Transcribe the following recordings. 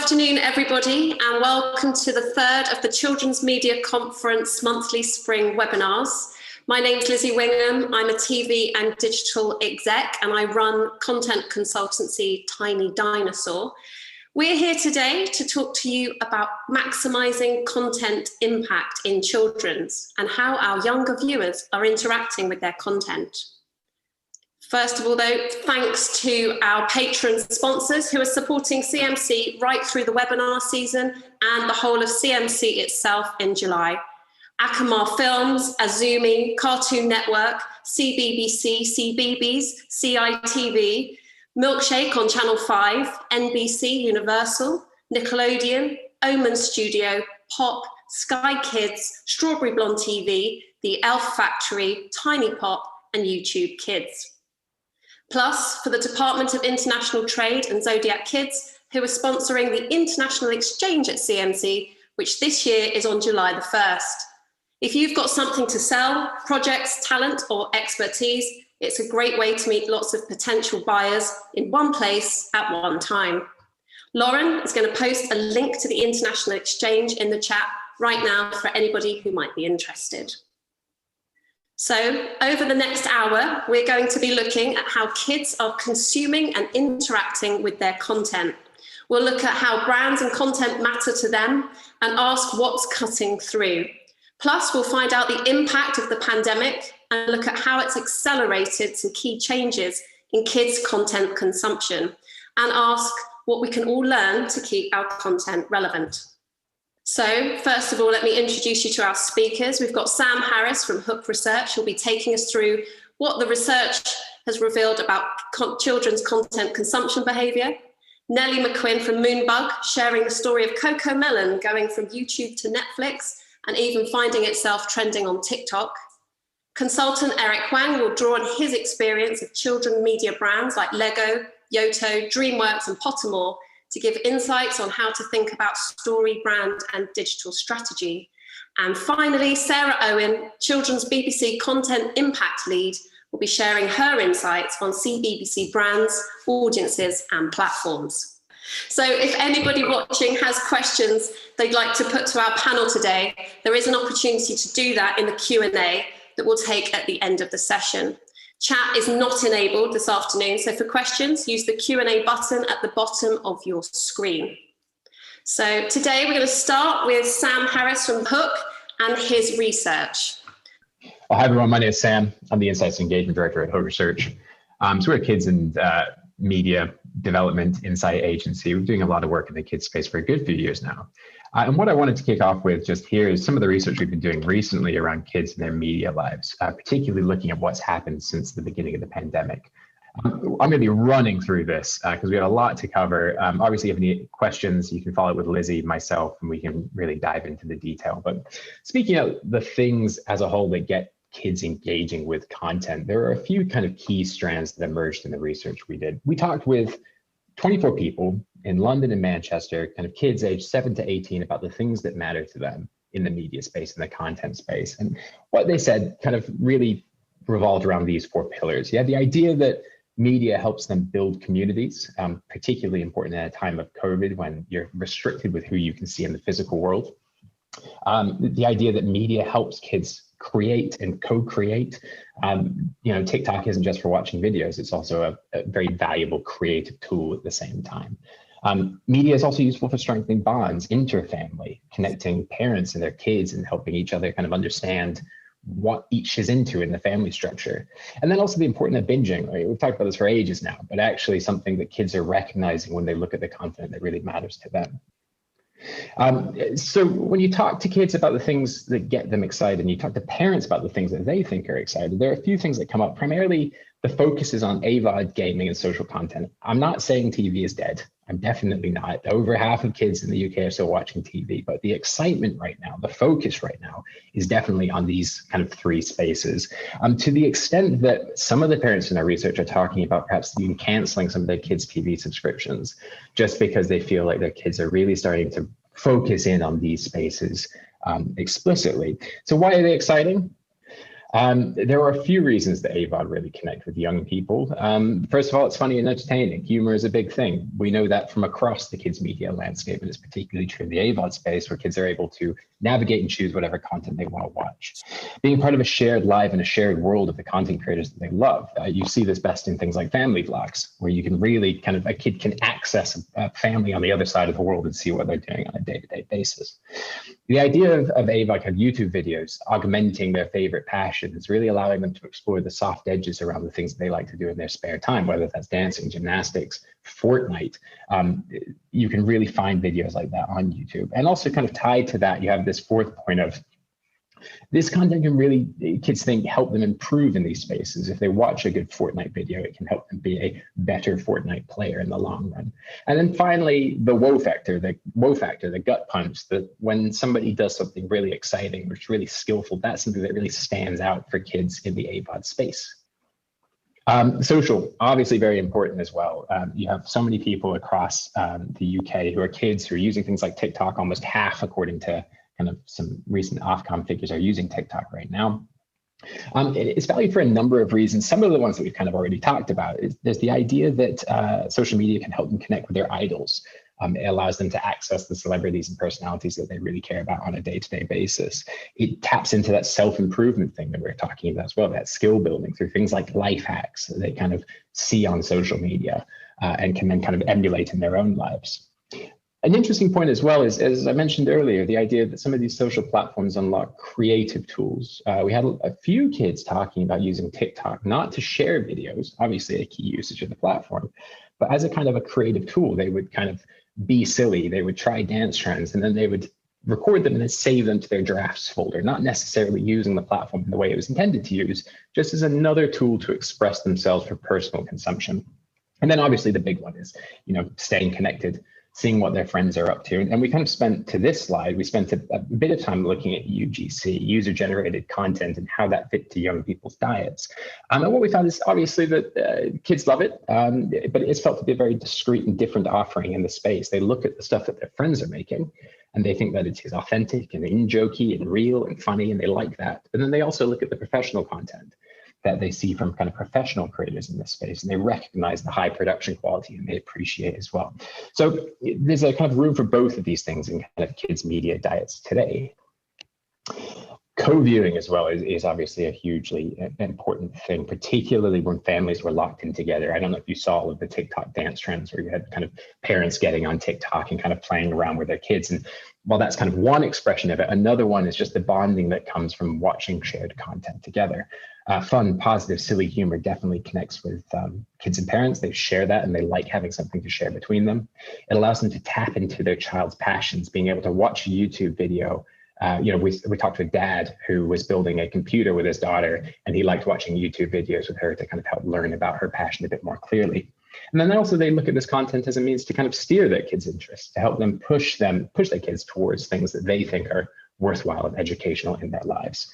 afternoon, everybody, and welcome to the third of the Children's Media Conference monthly spring webinars. My name's Lizzie Wingham. I'm a TV and digital exec, and I run content consultancy Tiny Dinosaur. We're here today to talk to you about maximising content impact in children's and how our younger viewers are interacting with their content. First of all, though, thanks to our patron sponsors who are supporting CMC right through the webinar season and the whole of CMC itself in July. Akamar Films, Azumi, Cartoon Network, CBBC, CBeebies, CITV, Milkshake on Channel 5, NBC Universal, Nickelodeon, Omen Studio, Pop, Sky Kids, Strawberry Blonde TV, The Elf Factory, Tiny Pop, and YouTube Kids. Plus, for the Department of International Trade and Zodiac Kids, who are sponsoring the International Exchange at CMC, which this year is on July the 1st. If you've got something to sell, projects, talent, or expertise, it's a great way to meet lots of potential buyers in one place at one time. Lauren is going to post a link to the International Exchange in the chat right now for anybody who might be interested. So over the next hour, we're going to be looking at how kids are consuming and interacting with their content. We'll look at how brands and content matter to them and ask what's cutting through. Plus, we'll find out the impact of the pandemic and look at how it's accelerated some key changes in kids' content consumption and ask what we can all learn to keep our content relevant. So first of all, let me introduce you to our speakers. We've got Sam Harris from Hook Research, who'll be taking us through what the research has revealed about children's content consumption behaviour. Nellie McQuinn from Moonbug, sharing the story of Coco Melon going from YouTube to Netflix and even finding itself trending on TikTok. Consultant Eric Wang will draw on his experience of children media brands like Lego, Yoto, DreamWorks and Pottermore to give insights on how to think about story, brand and digital strategy. And finally, Sarah Owen, Children's BBC Content Impact Lead, will be sharing her insights on CBBC brands, audiences and platforms. So if anybody watching has questions they'd like to put to our panel today, there is an opportunity to do that in the Q&A that we'll take at the end of the session. Chat is not enabled this afternoon, so for questions, use the Q&A button at the bottom of your screen. So today we're going to start with Sam Harris from Hook and his research. Well, hi everyone, my name is Sam. I'm the Insights Engagement Director at Hook Research. So we're a kids and media development insight agency. We're doing a lot of work in the kids space for a good few years now. And what I wanted to kick off with just here is some of the research we've been doing recently around kids and their media lives, particularly looking at what's happened since the beginning of the pandemic. I'm going to be running through this because we have a lot to cover. Obviously, if you have any questions, you can follow up with Lizzie, myself, and we can really dive into the detail. But speaking of the things as a whole that get kids engaging with content, there are a few kind of key strands that emerged in the research we did. We talked with 24 people in London and Manchester, kind of kids aged 7 to 18, about the things that matter to them in the media space and the content space. And what they said kind of really revolved around these 4 pillars. You had the idea that media helps them build communities, particularly important at a time of COVID when you're restricted with who you can see in the physical world. The idea that media helps kids create and co-create. TikTok isn't just for watching videos, it's also a very valuable creative tool at the same time. Media is also useful for strengthening bonds, interfamily, connecting parents and their kids and helping each other kind of understand what each is into in the family structure. And then also the importance of binging. Right? We've talked about this for ages now, but actually something that kids are recognizing when they look at the content that really matters to them. So when you talk to kids about the things that get them excited and you talk to parents about the things that they think are excited, there are a few things that come up. Primarily, the focus is on AVOD, gaming, and social content. I'm not saying TV is dead. I'm definitely not. Over half of kids in the UK are still watching TV, but the excitement right now, the focus right now is definitely on these kind of 3 spaces. To the extent that some of the parents in our research are talking about perhaps even canceling some of their kids' TV subscriptions just because they feel like their kids are really starting to focus in on these spaces explicitly. So why are they exciting? There are a few reasons that AVOD really connect with young people. First of all, it's funny and entertaining. Humor is a big thing. We know that from across the kids' media landscape, and it's particularly true in the AVOD space, where kids are able to navigate and choose whatever content they want to watch. Being part of a shared live and a shared world of the content creators that they love. You see this best in things like family vlogs, where you can really a kid can access a family on the other side of the world and see what they're doing on a day-to-day basis. The idea of AVOD, YouTube videos augmenting their favorite passion, is really allowing them to explore the soft edges around the things they like to do in their spare time, whether that's dancing, gymnastics, Fortnite. You can really find videos like that on YouTube. And also tied to that, you have this fourth point of this content can really, kids think, help them improve in these spaces. If they watch a good Fortnite video, it can help them be a better Fortnite player in the long run. And then finally, the wow factor, the gut punch, that when somebody does something really exciting, or it's really skillful, that's something that really stands out for kids in the AVOD space. Social, obviously very important as well. You have so many people across the UK who are kids who are using things like TikTok. Almost half, according to some recent Ofcom figures, are using TikTok right now. It's valued for a number of reasons. Some of the ones that we've already talked about there's the idea that social media can help them connect with their idols. It allows them to access the celebrities and personalities that they really care about on a day-to-day basis. It taps into that self-improvement thing that we're talking about as well, that skill building through things like life hacks that they see on social media and can then emulate in their own lives. An interesting point as well is, as I mentioned earlier, the idea that some of these social platforms unlock creative tools. We had a few kids talking about using TikTok, not to share videos, obviously a key usage of the platform, but as a creative tool. They would be silly, they would try dance trends, and then they would record them and then save them to their drafts folder, not necessarily using the platform in the way it was intended to use, just as another tool to express themselves for personal consumption. And then obviously the big one is, staying connected, seeing what their friends are up to. And we spent, to this slide, we spent a bit of time looking at UGC, user-generated content, and how that fit to young people's diets. And what we found is obviously that kids love it, but it's felt to be a very discreet and different offering in the space. They look at the stuff that their friends are making, and they think that it is authentic and in-jokey and real and funny, and they like that. But then they also look at the professional content that they see from professional creators in this space, and they recognize the high production quality and they appreciate as well. So there's a room for both of these things in kids' media diets today. Co-viewing as well is obviously a hugely important thing, particularly when families were locked in together. I don't know if you saw all of the TikTok dance trends where you had parents getting on TikTok and playing around with their kids. And while that's one expression of it, another one is just the bonding that comes from watching shared content together. Fun, positive, silly humor definitely connects with kids and parents. They share that and they like having something to share between them. It allows them to tap into their child's passions, being able to watch a YouTube video. We talked to a dad who was building a computer with his daughter, and he liked watching YouTube videos with her to help learn about her passion a bit more clearly. And then also they look at this content as a means to steer their kids' interests, to help them push their kids towards things that they think are worthwhile and educational in their lives.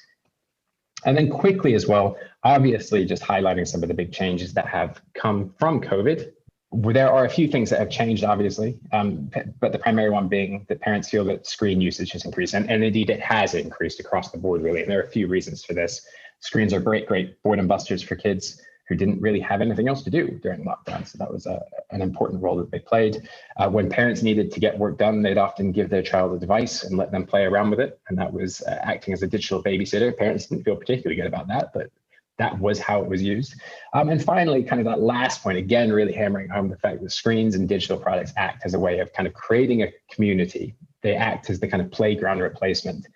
And then quickly as well, obviously just highlighting some of the big changes that have come from COVID. There are a few things that have changed, obviously, but the primary one being that parents feel that screen usage has increased, and indeed it has increased across the board, really. And there are a few reasons for this. Screens are great boredom busters for kids who didn't really have anything else to do during lockdown. So that was an important role that they played. When parents needed to get work done, they'd often give their child a device and let them play around with it. And that was acting as a digital babysitter. Parents didn't feel particularly good about that, but that was how it was used. And finally, that last point, again, really hammering home the fact that screens and digital products act as a way of creating a community. They act as the playground replacement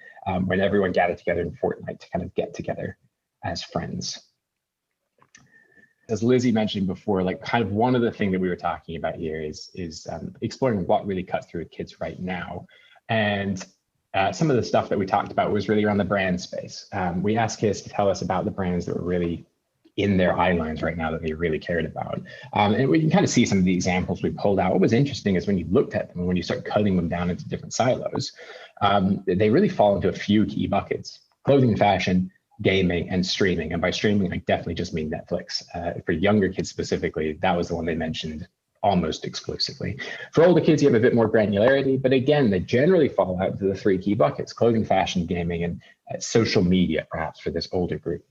when everyone gathered together in Fortnite to get together as friends. As Lizzie mentioned before, one of the things that we were talking about here is exploring what really cuts through with kids right now. And some of the stuff that we talked about was really around the brand space. We asked kids to tell us about the brands that were really in their eye lines right now that they really cared about. And we can see some of the examples we pulled out. What was interesting is when you looked at them, when you start cutting them down into different silos, they really fall into a few key buckets: clothing and fashion, gaming, and streaming. And by streaming, I definitely just mean Netflix. For younger kids specifically, that was the one they mentioned almost exclusively. For older kids, you have a bit more granularity, but again, they generally fall out into the three key buckets: clothing, fashion, gaming, and social media, perhaps for this older group.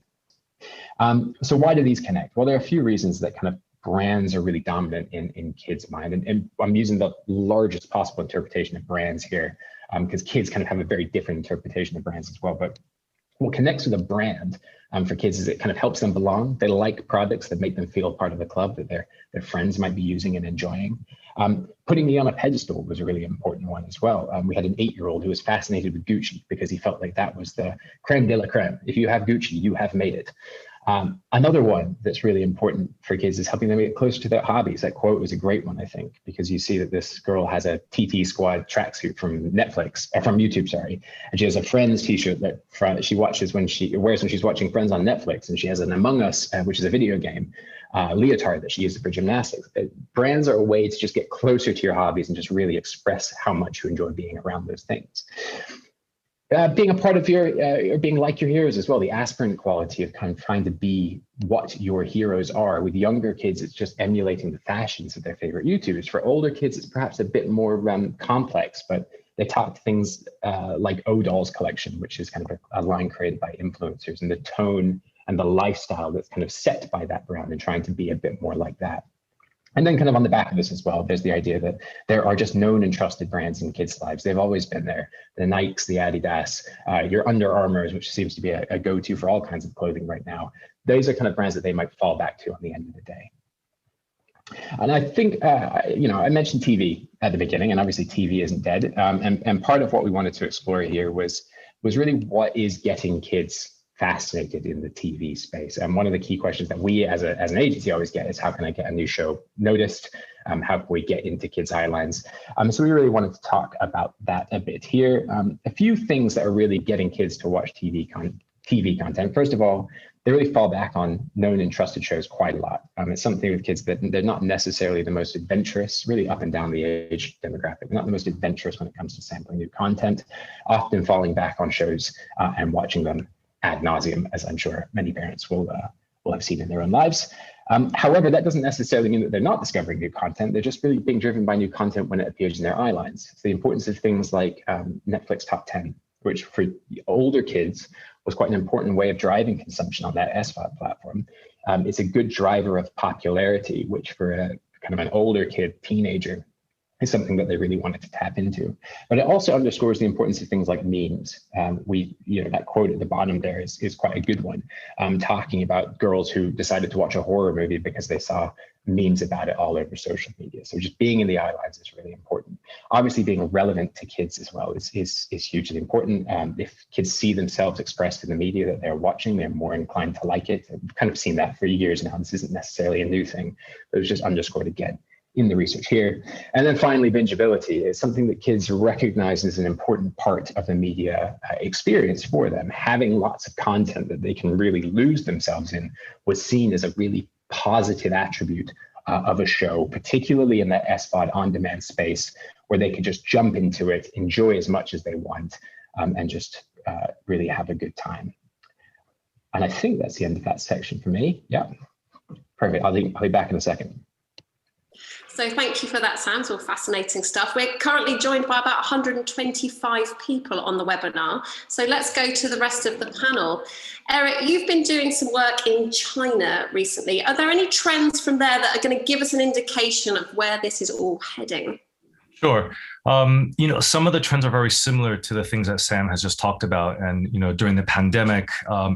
So why do these connect? Well, there are a few reasons that kind of brands are really dominant in kids' mind. And I'm using the largest possible interpretation of brands here, because kids kind of have a very different interpretation of brands as well. But what connects with a brand for kids is it kind of helps them belong. They like products that make them feel part of the club that their friends might be using and enjoying. Putting me on a pedestal was a really important one as well. We had an 8-year-old who was fascinated with Gucci because he felt like that was the creme de la creme. If you have Gucci, you have made it. Another one that's really important for kids is helping them get closer to their hobbies. That quote was a great one, I think, because you see that this girl has a TT Squad tracksuit from Netflix, or from YouTube, sorry. And she has a Friends t-shirt that she watches when she wears when she's watching Friends on Netflix. And she has an Among Us, which is a video game, leotard that she uses for gymnastics. Brands are a way to just get closer to your hobbies and just really express how much you enjoy being around those things. Being a part of or being like your heroes as well, the aspirant quality of kind of trying to be what your heroes are. With younger kids, it's just emulating the fashions of their favorite YouTubers. For older kids, it's perhaps a bit more complex, but they talk to things like O-Dolls Collection, which is kind of a line created by influencers, and the tone and the lifestyle that's kind of set by that brand and trying to be a bit more like that. And then kind of on the back of this as well, there's the idea that there are just known and trusted brands in kids' lives. They've always been there. The Nikes, the Adidas, your Under Armours, which seems to be a go-to for all kinds of clothing right now. Those are kind of brands that they might fall back to on the end of the day. And I think, I mentioned TV at the beginning, and obviously TV isn't dead. And part of what we wanted to explore here was really what is getting kids fascinated in the TV space. And one of the key questions that we as an agency always get is, how can I get a new show noticed? How can we get into kids' eye lines? So we really wanted to talk about that a bit here. A few things that are really getting kids to watch TV content. First of all, they really fall back on known and trusted shows quite a lot. It's something with kids that they're not necessarily the most adventurous, really up and down the age demographic. They're not the most adventurous when it comes to sampling new content, often falling back on shows and watching them ad nauseum, as I'm sure many parents will have seen in their own lives. However, that doesn't necessarily mean that they're not discovering new content. They're just really being driven by new content when it appears in their eye lines. So the importance of things like Netflix Top 10, which for older kids was quite an important way of driving consumption on that SVOD platform. It's a good driver of popularity, which for a kind of an older kid, teenager, is something that they really wanted to tap into. But it also underscores the importance of things like memes. That quote at the bottom there is quite a good one, talking about girls who decided to watch a horror movie because they saw memes about it all over social media. So just being in the eye lines is really important. Obviously, being relevant to kids as well is hugely important. If kids see themselves expressed in the media that they're watching, they're more inclined to like it. We've kind of seen that for years now. This isn't necessarily a new thing, but it's just underscored again in the research here. And then finally, bingeability is something that kids recognize as an important part of the media experience for them. Having lots of content that they can really lose themselves in was seen as a really positive attribute of a show, particularly in that SVOD on-demand space, where they could just jump into it, enjoy as much as they want, and just really have a good time. And I think that's the end of that section for me. Yeah, perfect. I'll be back in a second. So thank you for that, Sam. It's all fascinating stuff. We're currently joined by about 125 people on the webinar. So let's go to the rest of the panel. Eric, you've been doing some work in China recently. Are there any trends from there that are going to give us an indication of where this is all heading? Sure. Some of the trends are very similar to the things that Sam has just talked about. And, during the pandemic,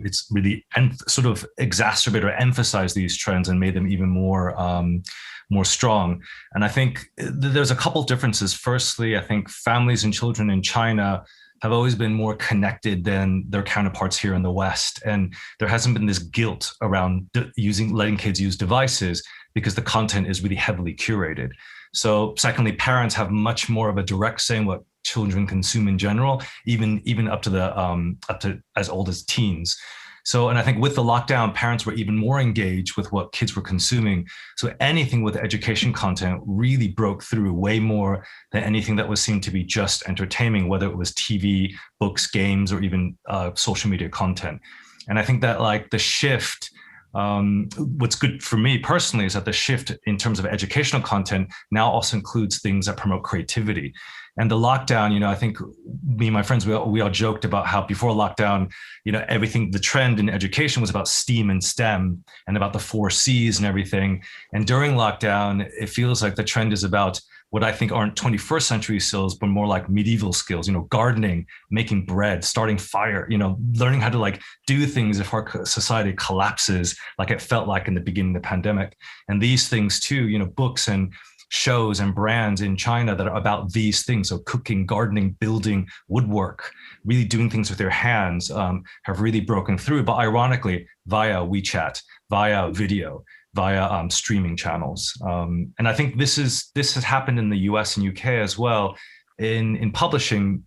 it's really sort of exacerbated or emphasized these trends and made them even more strong. And I think there's a couple differences. Firstly, I think families and children in China have always been more connected than their counterparts here in the West. And there hasn't been this guilt around letting kids use devices because the content is really heavily curated. So secondly, parents have much more of a direct say in what children consume in general, even up to as old as teens. So, and I think with the lockdown, parents were even more engaged with what kids were consuming. So anything with education content really broke through way more than anything that was seen to be just entertaining, whether it was TV, books, games, or even social media content. And I think that like the shift What's good for me personally is that the shift in terms of educational content now also includes things that promote creativity. And the lockdown, I think me and my friends, we all joked about how before lockdown, everything, the trend in education was about STEAM and STEM and about the 4 C's and everything. And during lockdown, it feels like the trend is about what I think aren't 21st century skills, but more like medieval skills, gardening, making bread, starting fire, learning how to like do things if our society collapses, like it felt like in the beginning of the pandemic. And these things too, books and shows and brands in China that are about these things. So cooking, gardening, building, woodwork, really doing things with their hands have really broken through. But ironically, via WeChat, via video, via streaming channels. And I think this has happened in the US and UK as well. In publishing,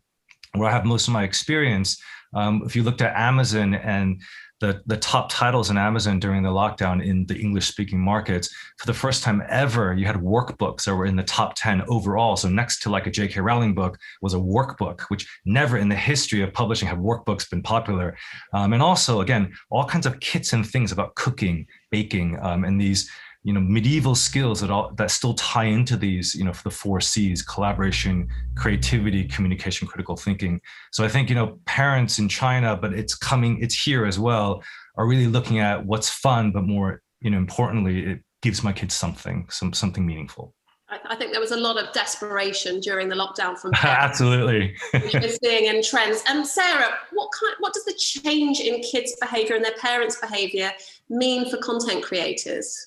where I have most of my experience, if you looked at Amazon and the top titles in Amazon during the lockdown in the English-speaking markets, for the first time ever, you had workbooks that were in the top 10 overall. So next to like a J.K. Rowling book was a workbook, which never in the history of publishing have workbooks been popular. And also, again, all kinds of kits and things about cooking, baking, and these medieval skills that still tie into these, for the 4 C's: collaboration, creativity, communication, critical thinking. So I think, parents in China, but it's here as well, are really looking at what's fun, but more, importantly, it gives my kids something meaningful. I think there was a lot of desperation during the lockdown from Absolutely. We're seeing in trends. And Sarah, what does the change in kids' behavior and their parents' behavior mean for content creators?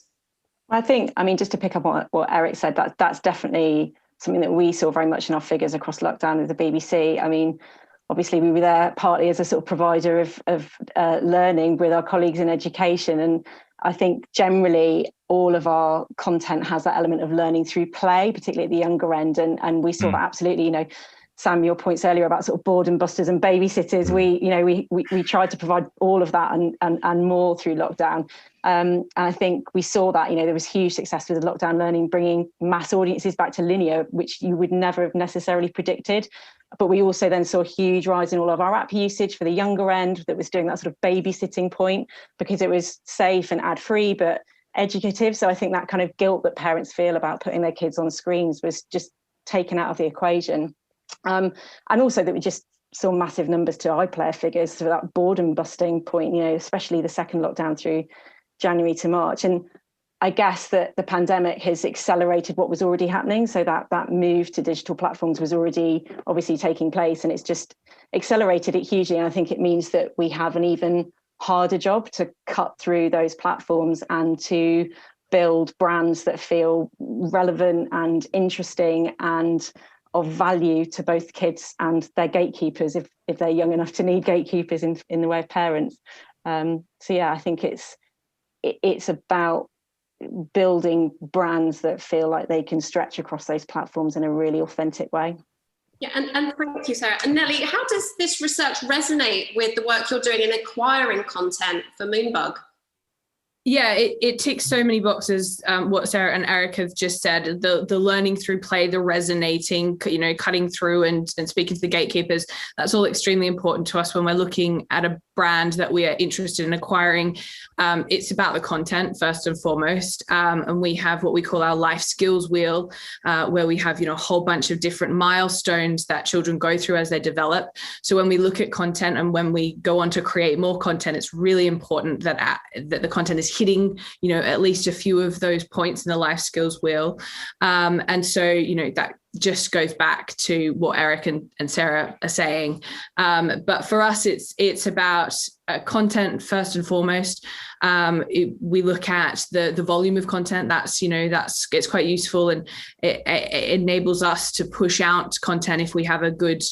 I think, just to pick up on what Eric said, that's definitely something that we saw very much in our figures across lockdown with the BBC. Obviously we were there partly as a sort of provider of learning with our colleagues in education. And I think generally all of our content has that element of learning through play, particularly at the younger end. And we saw that absolutely, Sam, your points earlier about sort of boredom busters and babysitters, we tried to provide all of that and more through lockdown. And I think we saw that, there was huge success with the lockdown learning, bringing mass audiences back to linear, which you would never have necessarily predicted. But we also then saw a huge rise in all of our app usage for the younger end that was doing that sort of babysitting point, because it was safe and ad-free, but educative. So I think that kind of guilt that parents feel about putting their kids on screens was just taken out of the equation. And also that we just saw massive numbers to iPlayer figures, so that boredom busting point, especially the second lockdown through January to March. And I guess that the pandemic has accelerated what was already happening. So that move to digital platforms was already obviously taking place, and it's just accelerated it hugely. And I think it means that we have an even harder job to cut through those platforms and to build brands that feel relevant and interesting and of value to both kids and their gatekeepers, if they're young enough to need gatekeepers in the way of parents. So yeah, I think it's about building brands that feel like they can stretch across those platforms in a really authentic way. Yeah, and thank you, Sarah. And Nelly, how does this research resonate with the work you're doing in acquiring content for Moonbug? Yeah, it ticks so many boxes, what Sarah and Eric have just said, the learning through play, the resonating, cutting through and speaking to the gatekeepers. That's all extremely important to us when we're looking at a brand that we are interested in acquiring. It's about the content first and foremost. And we have what we call our life skills wheel, where we have, a whole bunch of different milestones that children go through as they develop. So when we look at content and when we go on to create more content, it's really important that the content is hitting, at least a few of those points in the life skills wheel. And so, that just goes back to what Eric and Sarah are saying. But for us, it's about content first and foremost. We look at the volume of content. It's quite useful, and it enables us to push out content if we have a good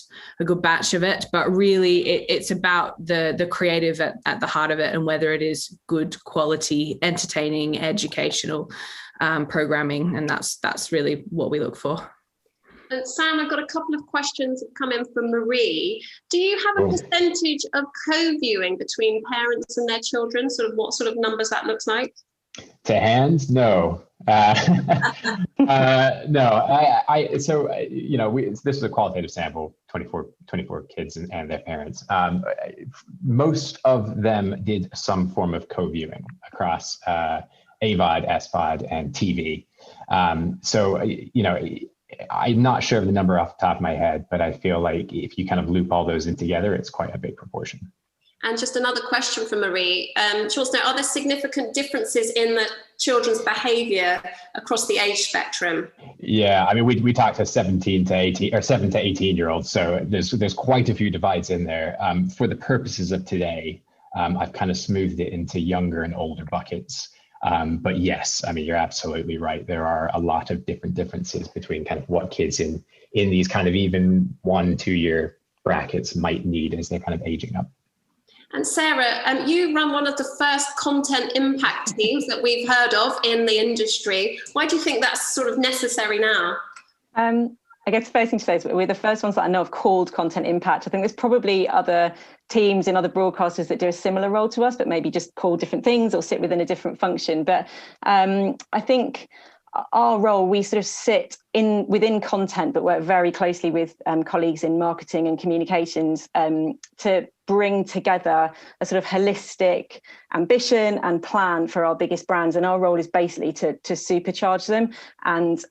batch of it. But really, it's about the creative at the heart of it, and whether it is good quality, entertaining, educational programming, and that's really what we look for. And Sam, I've got a couple of questions that come in from Marie. Do you have a percentage of co-viewing between parents and their children? What sort of numbers that looks like? To hand? No. This is a qualitative sample, 24 kids and their parents. Most of them did some form of co-viewing across AVOD, SVOD, and TV. I'm not sure of the number off the top of my head, but I feel like if you kind of loop all those in together, it's quite a big proportion. And just another question from Marie. She wants to know, are there significant differences in the children's behavior across the age spectrum? Yeah, I mean, we talked to 17 to 18 or 7 to 18 year olds. So there's quite a few divides in there. For the purposes of today, I've kind of smoothed it into younger and older buckets. But yes, I mean, you're absolutely right. There are a lot of differences between kind of what kids in these kind of even 1-2 year brackets might need as they're kind of aging up. And Sarah, you run one of the first content impact teams that we've heard of in the industry. Why do you think that's sort of necessary now? I guess the first thing to say is we're the first ones that I know of called content impact. I think there's probably other teams and other broadcasters that do a similar role to us, but maybe just call different things or sit within a different function. But I think our role, we sort of sit within content, but work very closely with colleagues in marketing and communications to bring together a sort of holistic ambition and plan for our biggest brands. And our role is basically to supercharge them and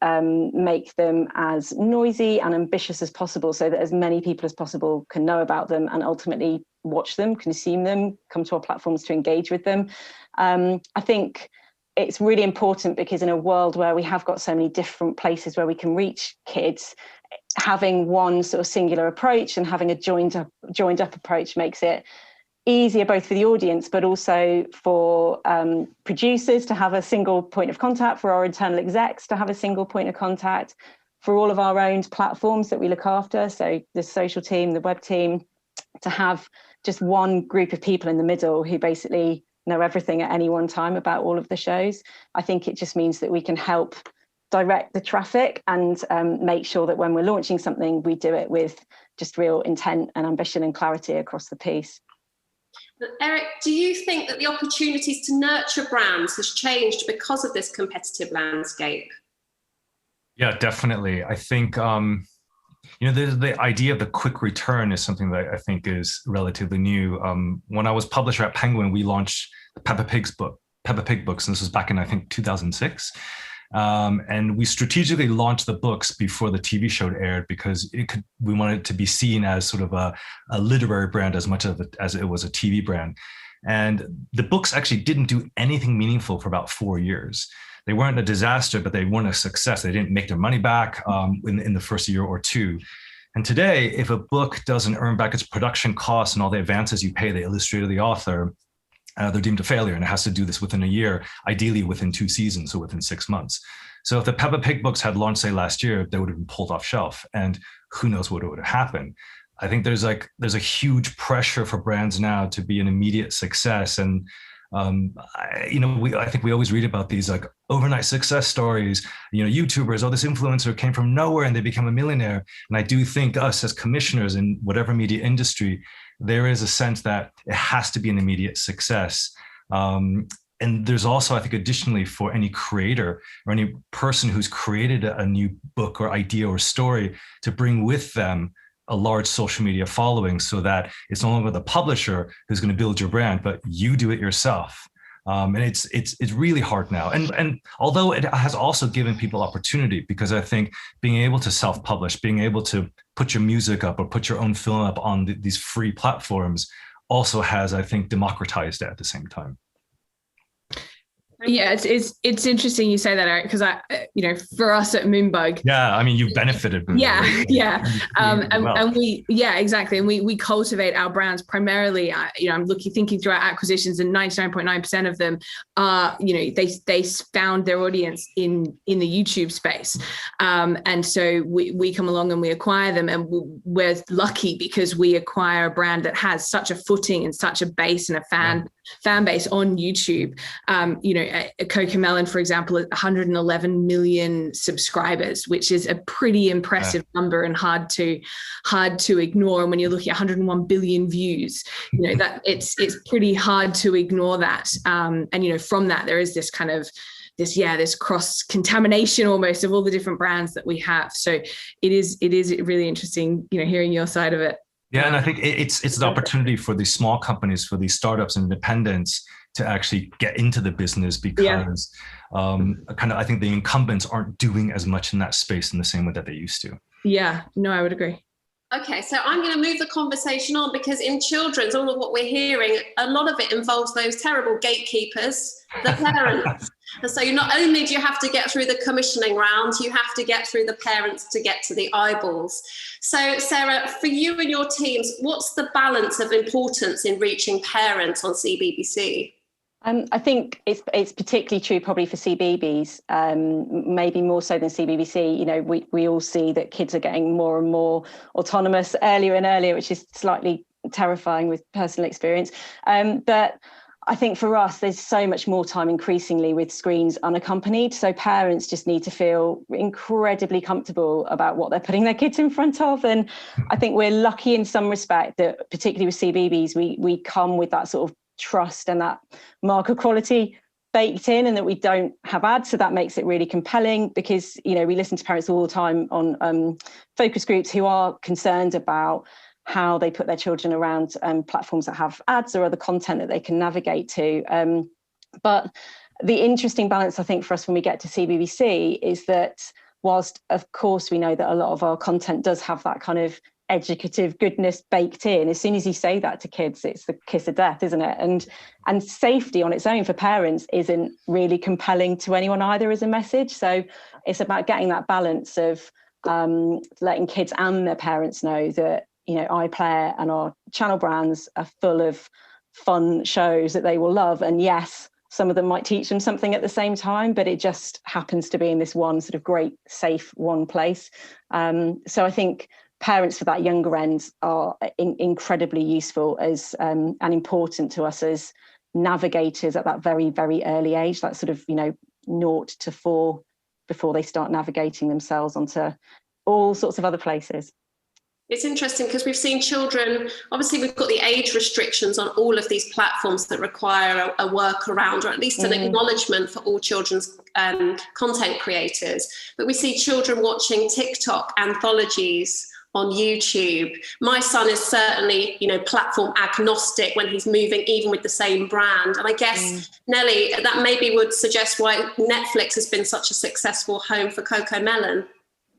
make them as noisy and ambitious as possible so that as many people as possible can know about them and ultimately watch them, consume them, come to our platforms to engage with them. I think it's really important because in a world where we have got so many different places where we can reach kids, having one sort of singular approach and having a joined up approach makes it easier both for the audience, but also for producers to have a single point of contact, for our internal execs to have a single point of contact, for all of our owned platforms that we look after. So the social team, the web team, to have just one group of people in the middle who basically know everything at any one time about all of the shows. I think it just means that we can help direct the traffic and make sure that when we're launching something, we do it with just real intent and ambition and clarity across the piece. Eric, do you think that the opportunities to nurture brands has changed because of this competitive landscape? Yeah, definitely. I think, the idea of the quick return is something that I think is relatively new. When I was publisher at Penguin, we launched the Peppa Pig books, and this was back in, I think, 2006. And we strategically launched the books before the TV show aired because we wanted it to be seen as sort of a literary brand as much as it was a TV brand. And the books actually didn't do anything meaningful for about 4 years. They weren't a disaster, but they weren't a success. They didn't make their money back in the first year or two. And today, if a book doesn't earn back its production costs and all the advances you pay the illustrator, the author, they're deemed a failure, and it has to do this within a year, ideally within 2 seasons, so within 6 months. So if the Peppa Pig books had launched, say, last year, they would have been pulled off shelf, and who knows what would have happened. I think there's a huge pressure for brands now to be an immediate success, and I think we always read about these like overnight success stories, YouTubers, this influencer came from nowhere and they become a millionaire. And I do think us as commissioners in whatever media industry, there is a sense that it has to be an immediate success. And there's also, I think, additionally, for any creator or any person who's created a new book or idea or story, to bring with them a large social media following, so that it's no longer the publisher who's going to build your brand, but you do it yourself. And it's really hard now. And although it has also given people opportunity, because I think being able to self-publish, being able to put your music up or put your own film up on these free platforms also has, I think, democratized it at the same time. Yeah, it's interesting you say that, Eric, because for us at Moonbug. Yeah, I mean, you've benefited. Yeah. And we, exactly. And we cultivate our brands primarily. I'm thinking through our acquisitions, and 99.9% of them are, they found their audience in the YouTube space. And so we come along and we acquire them, and we're lucky because we acquire a brand that has such a footing and such a base and a fan base on YouTube. Cocomelon, for example, 111 million subscribers, which is a pretty impressive number and hard to ignore. And when you're looking at 101 billion views, that it's pretty hard to ignore that. And from that, there is this kind of this cross contamination almost of all the different brands that we have. So it is really interesting, hearing your side of it. Yeah, and I think it's an opportunity for these small companies, for these startups and independents to actually get into the business, because I think the incumbents aren't doing as much in that space in the same way that they used to. Yeah, no, I would agree. Okay, so I'm going to move the conversation on, because in children's, all of what we're hearing, a lot of it involves those terrible gatekeepers, the parents. And so not only do you have to get through the commissioning round, you have to get through the parents to get to the eyeballs. So Sarah, for you and your teams, what's the balance of importance in reaching parents on CBBC? I think it's particularly true probably for CBeebies, maybe more so than CBBC. We all see that kids are getting more and more autonomous earlier and earlier, which is slightly terrifying with personal experience. But I think for us, there's so much more time increasingly with screens unaccompanied. So parents just need to feel incredibly comfortable about what they're putting their kids in front of. And I think we're lucky in some respect that, particularly with CBeebies, we come with that sort of trust and that marker quality baked in, and that we don't have ads. So that makes it really compelling, because, we listen to parents all the time on focus groups who are concerned about how they put their children around platforms that have ads or other content that they can navigate to. But the interesting balance, I think, for us when we get to CBBC is that whilst, of course, we know that a lot of our content does have that kind of educative goodness baked in, as soon as you say that to kids, it's the kiss of death, isn't it? And safety on its own for parents isn't really compelling to anyone either as a message. So it's about getting that balance of letting kids and their parents know that, iPlayer and our channel brands are full of fun shows that they will love. And yes, some of them might teach them something at the same time, but it just happens to be in this one sort of great, safe one place. So I think parents for that younger end are incredibly useful as and important to us as navigators at that very, very early age, that sort of 0 to 4, before they start navigating themselves onto all sorts of other places. It's interesting because we've seen children, obviously we've got the age restrictions on all of these platforms that require a workaround, or at least an acknowledgement for all children's content creators. But we see children watching TikTok anthologies on YouTube. My son is certainly, platform agnostic when he's moving, even with the same brand. And I guess, Nelly, that maybe would suggest why Netflix has been such a successful home for CoComelon.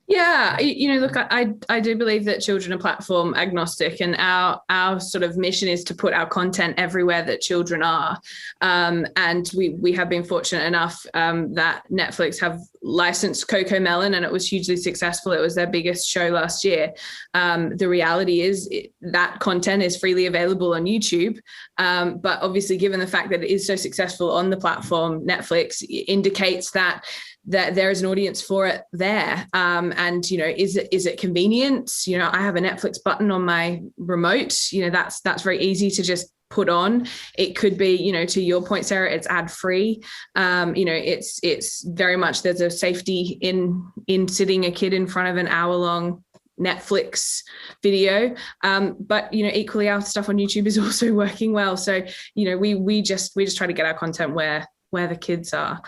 Yeah, look, I do believe that children are platform agnostic, and our sort of mission is to put our content everywhere that children are. And we have been fortunate enough that Netflix have licensed CoComelon, and it was hugely successful. It was their biggest show last year. The reality is that content is freely available on YouTube. But obviously, given the fact that it is so successful on the platform, Netflix indicates that there is an audience for it there. And, is it convenient? I have a Netflix button on my remote, that's very easy to just put on. It could be, to your point, Sarah, it's ad free. It's very much, there's a safety in sitting a kid in front of an hour long Netflix video. But, equally our stuff on YouTube is also working well. So, we just try to get our content where the kids are.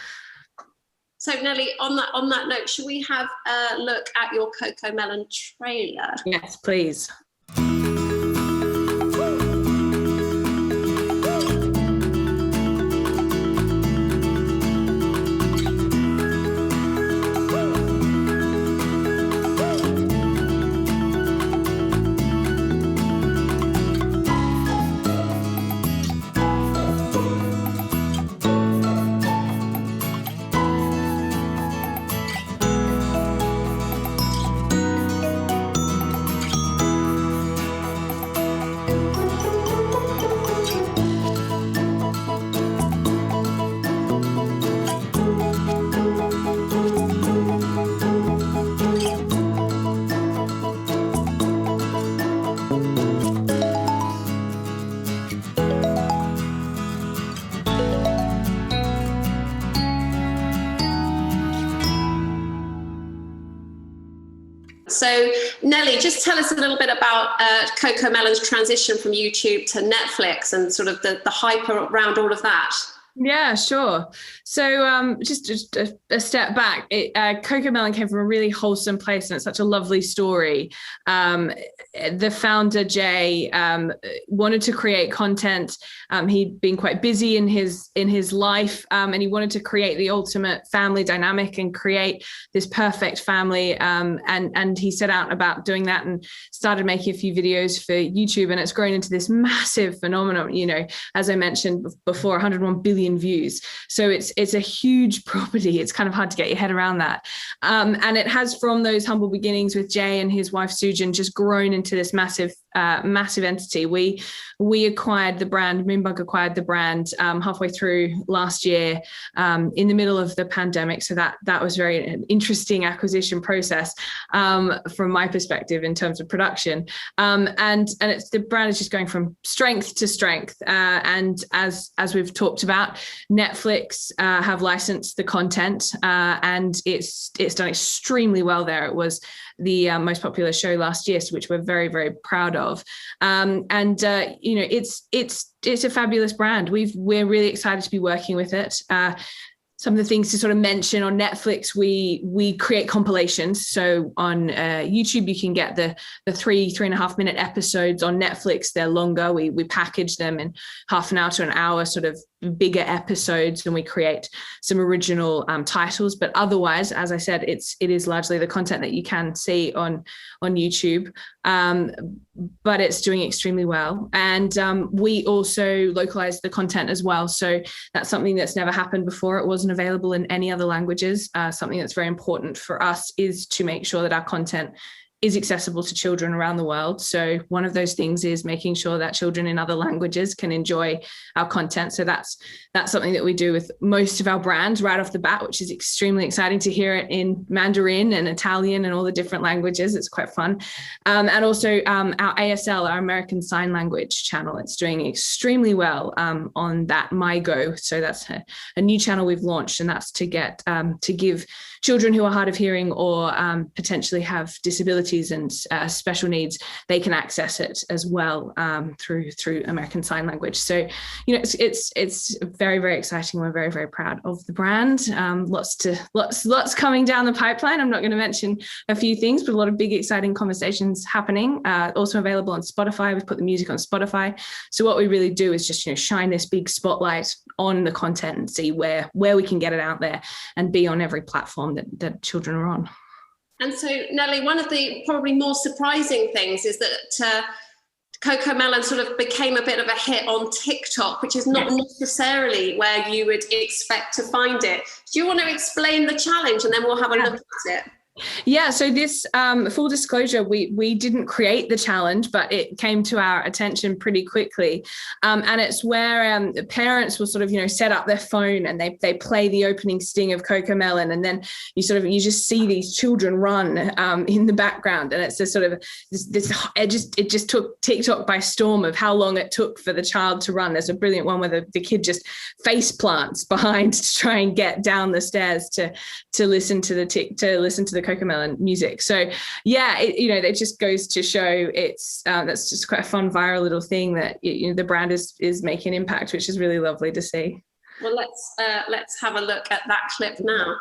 So Nelly, on that note, should we have a look at your CoComelon trailer? Yes, please. So Nelly, just tell us a little bit about CoComelon's transition from YouTube to Netflix and sort of the hype around all of that. Yeah, sure. So just a step back, CoComelon came from a really wholesome place, and it's such a lovely story. The founder, Jay, wanted to create content. He'd been quite busy in his life, and he wanted to create the ultimate family dynamic and create this perfect family. And he set out about doing that and started making a few videos for YouTube, and it's grown into this massive phenomenon. You know, as I mentioned before, 101 billion views. So it's a huge property. It's kind of hard to get your head around that. And it has, from those humble beginnings with Jay and his wife Sujan, just grown into this massive entity. We acquired the brand, Moonbug acquired the brand halfway through last year, in the middle of the pandemic. So that was an interesting acquisition process from my perspective in terms of production. And the brand is just going from strength to strength. And as we've talked about, Netflix have licensed the content, and it's done extremely well there. It was the most popular show last year, which we're very, very proud of. You know, it's a fabulous brand. We're really excited to be working with it. Some of the things to sort of mention: on Netflix, we create compilations. So on YouTube, you can get the 3.5 minute episodes. On Netflix, they're longer. We package them in half an hour to an hour, sort of bigger episodes, and we create some original titles. But otherwise, as I said, it is largely the content that you can see on YouTube. But it's doing extremely well. And we also localize the content as well. So that's something that's never happened before. It wasn't available in any other languages. Something that's very important for us is to make sure that our content is accessible to children around the world. So one of those things is making sure that children in other languages can enjoy our content. So that's something that we do with most of our brands right off the bat, which is extremely exciting to hear it in Mandarin and Italian and all the different languages. It's quite fun. And also our ASL, our American Sign Language channel, it's doing extremely well on that MyGo. So that's a new channel we've launched, and that's to get to give children who are hard of hearing or potentially have disabilities and special needs, they can access it as well through American Sign Language. So, you know, it's very, very exciting. We're very, very proud of the brand. Lots coming down the pipeline. I'm not going to mention a few things, but a lot of big, exciting conversations happening. Also available on Spotify. We've put the music on Spotify. So what we really do is just, you know, shine this big spotlight on the content and see where we can get it out there and be on every platform that children are on. And so, Nellie, one of the probably more surprising things is that CoComelon sort of became a bit of a hit on TikTok, which is not necessarily where you would expect to find it. Do you want to explain the challenge, and then we'll have a look at it? Yeah, so this, full disclosure, we didn't create the challenge, but it came to our attention pretty quickly. And it's where parents will sort of, you know, set up their phone and they play the opening sting of CoComelon, and then you just see these children run in the background. And it's this sort of it just took TikTok by storm of how long it took for the child to run. There's a brilliant one where the kid just face plants behind to try and get down the stairs to listen to the CoComelon music. So yeah, it just goes to show that's just quite a fun viral little thing that the brand is making an impact, which is really lovely to see. Well, let's have a look at that clip now.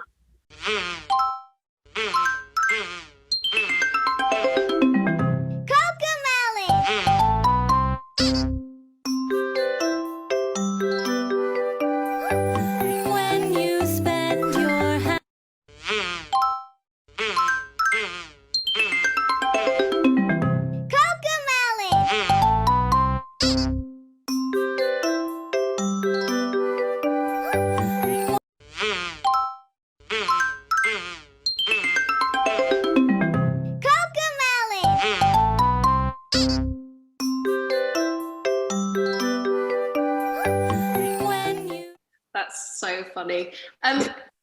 That's so funny.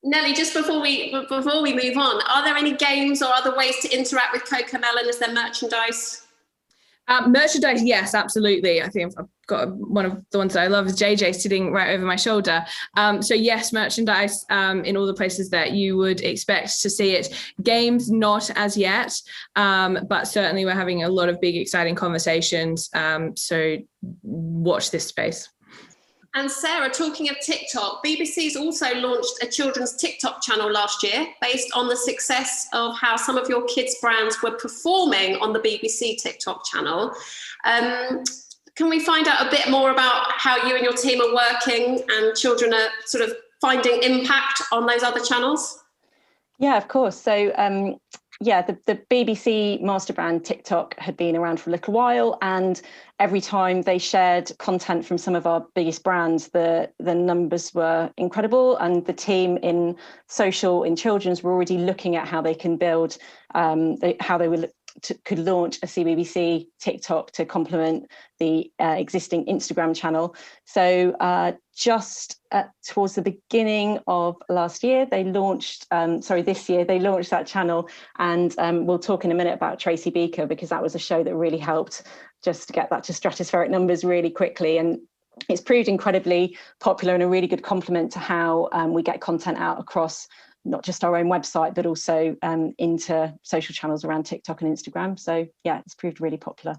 Nellie, just before we move on, are there any games or other ways to interact with CoComelon? Is there merchandise? Merchandise, yes, absolutely. I think I've got one of the ones that I love is JJ sitting right over my shoulder. So yes, merchandise in all the places that you would expect to see it. Games, not as yet, but certainly we're having a lot of big, exciting conversations. So watch this space. And Sarah, talking of TikTok, BBC's also launched a children's TikTok channel last year based on the success of how some of your kids' brands were performing on the BBC TikTok channel. Can we find out a bit more about how you and your team are working and children are sort of finding impact on those other channels? Yeah, of course. So, the BBC master brand TikTok had been around for a little while, and every time they shared content from some of our biggest brands, the numbers were incredible, and the team in social, in children's, were already looking at how they can build, how they could launch a CBBC TikTok to complement the existing Instagram channel. So towards the beginning of last year, this year, they launched that channel. And we'll talk in a minute about Tracy Beaker, because that was a show that really helped just to get that to stratospheric numbers really quickly. And it's proved incredibly popular and a really good complement to how we get content out across not just our own website, but also into social channels around TikTok and Instagram. So yeah, it's proved really popular.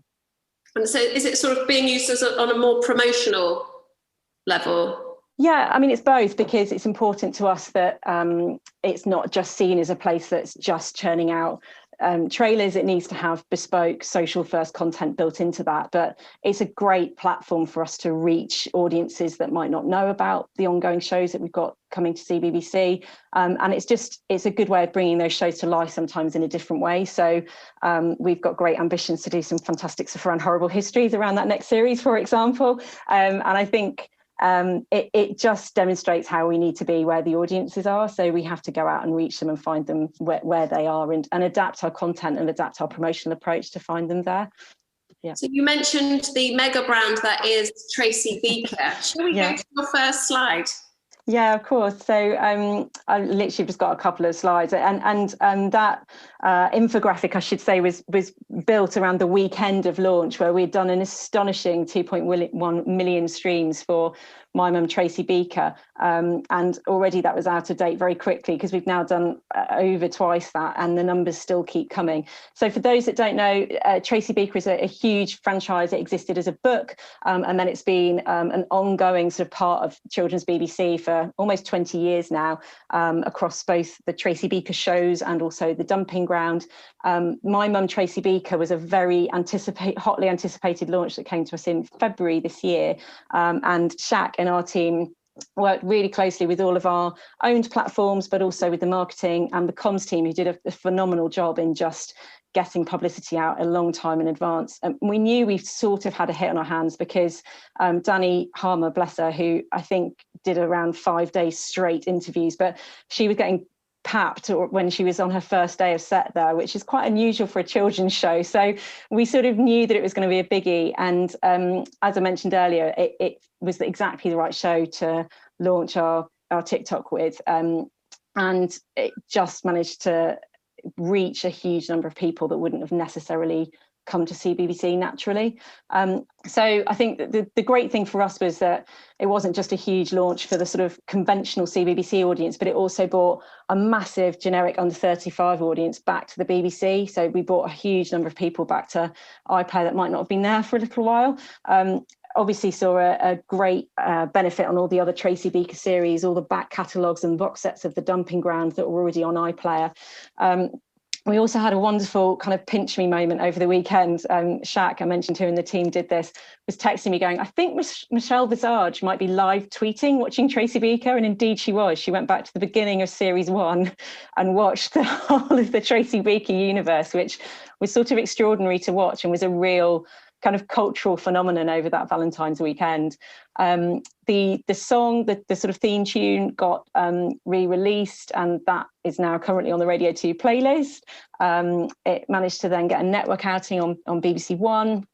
And so is it sort of being used on a more promotional level? Yeah, I mean, it's both, because it's important to us that it's not just seen as a place that's just churning out trailers. It needs to have bespoke social first content built into that, but it's a great platform for us to reach audiences that might not know about the ongoing shows that we've got coming to CBBC, and it's a good way of bringing those shows to life, sometimes in a different way. So we've got great ambitions to do some fantastic stuff around horrible histories around that next series, for example, and I think it just demonstrates how we need to be where the audiences are. So we have to go out and reach them and find them where they are, and adapt our content and adapt our promotional approach to find them there. Yeah. So you mentioned the mega brand that is Tracy Beaker. Shall we go to your first slide? Yeah, of course. So I literally just got a couple of slides, and that infographic, I should say, was built around the weekend of launch, where we'd done an astonishing 2.1 million streams for My Mum Tracy Beaker, and already that was out of date very quickly, because we've now done over twice that, and the numbers still keep coming. So for those that don't know, Tracy Beaker is a huge franchise. It existed as a book, and then it's been an ongoing sort of part of children's BBC for almost 20 years now, across both the Tracy Beaker shows and also the Dumping Ground. My Mum Tracy Beaker was a very hotly anticipated launch that came to us in February this year, and Shaq and our team worked really closely with all of our owned platforms, but also with the marketing and the comms team, who did a phenomenal job in just getting publicity out a long time in advance. And we knew we sort of had a hit on our hands, because Danny Harmer, bless her, who I think did around 5 days straight interviews, but she was getting papped when she was on her first day of set there, which is quite unusual for a children's show. So we sort of knew that it was going to be a biggie. And as I mentioned earlier, it was exactly the right show to launch our TikTok with. And it just managed to reach a huge number of people that wouldn't have necessarily come to see BBC naturally. So I think that the great thing for us was that it wasn't just a huge launch for the sort of conventional CBBC audience, but it also brought a massive generic under 35 audience back to the BBC. So we brought a huge number of people back to iPlayer that might not have been there for a little while. Obviously saw a great benefit on all the other Tracy Beaker series, all the back catalogues and box sets of the Dumping Ground that were already on iPlayer. We also had a wonderful kind of pinch me moment over the weekend. Shaq, I mentioned who in the team did this, was texting me going, I think Michelle Visage might be live tweeting, watching Tracy Beaker. And indeed she was. She went back to the beginning of series 1 and watched the whole of the Tracy Beaker universe, which was sort of extraordinary to watch and was a real kind of cultural phenomenon over that Valentine's weekend. The song, the sort of theme tune got re-released, and that is now currently on the Radio 2 playlist. It managed to then get a network outing on BBC One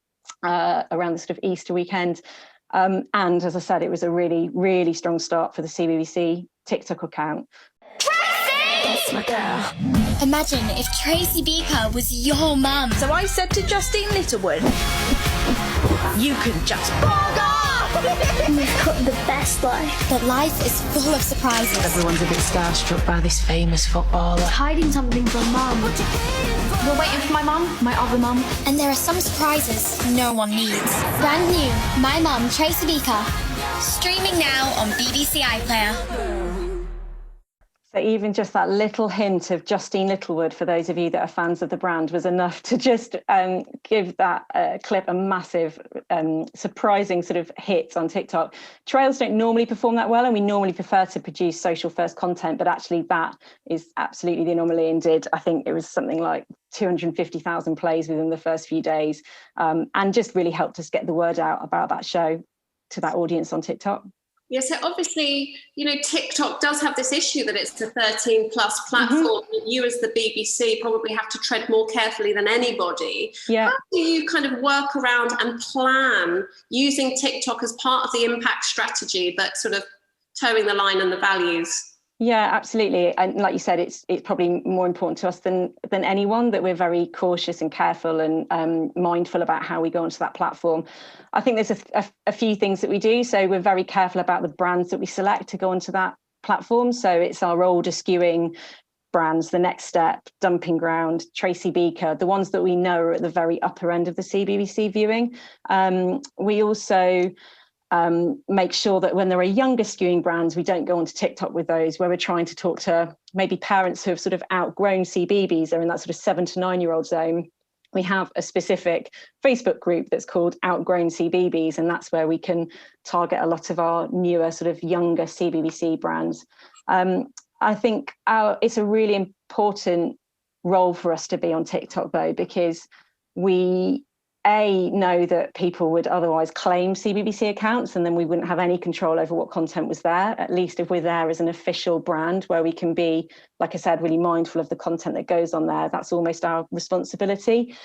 around the sort of Easter weekend. And as I said, it was a really, really strong start for the CBBC TikTok account. That's my girl. Imagine if Tracy Beaker was your mum. So I said to Justine Littlewood, you can just bog off! We've got the best life. But life is full of surprises. Everyone's a bit starstruck by this famous footballer. Hiding something from mum. You're waiting for my mum, my other mum. And there are some surprises no one needs. Brand new, My Mum Tracy Beaker. Streaming now on BBC iPlayer. So even just that little hint of Justine Littlewood, for those of you that are fans of the brand, was enough to just give that clip a massive, surprising sort of hit on TikTok. Trails don't normally perform that well, and we normally prefer to produce social first content, but actually that is absolutely the anomaly, and I think it was something like 250,000 plays within the first few days, and just really helped us get the word out about that show to that audience on TikTok. Yeah, so obviously, TikTok does have this issue that it's a 13 plus platform. And you as the BBC probably have to tread more carefully than anybody. Yeah. How do you kind of work around and plan using TikTok as part of the impact strategy, but sort of towing the line and the values? Yeah, absolutely. And like you said, it's probably more important to us than anyone that we're very cautious and careful and mindful about how we go onto that platform. I think there's a few things that we do. So we're very careful about the brands that we select to go onto that platform. So it's our older skewing brands, The Next Step, Dumping Ground, Tracy Beaker, the ones that we know are at the very upper end of the CBBC viewing. We also make sure that when there are younger skewing brands, we don't go onto TikTok with those, where we're trying to talk to maybe parents who have sort of outgrown CBeebies, they're in that sort of 7 to 9 year old zone. We have a specific Facebook group that's called Outgrown CBeebies, and that's where we can target a lot of our newer sort of younger CBBC brands. I think it's a really important role for us to be on TikTok though, because we know that people would otherwise claim CBBC accounts and then we wouldn't have any control over what content was there. At least if we're there as an official brand where we can be, like I said, really mindful of the content that goes on there, that's almost our responsibility.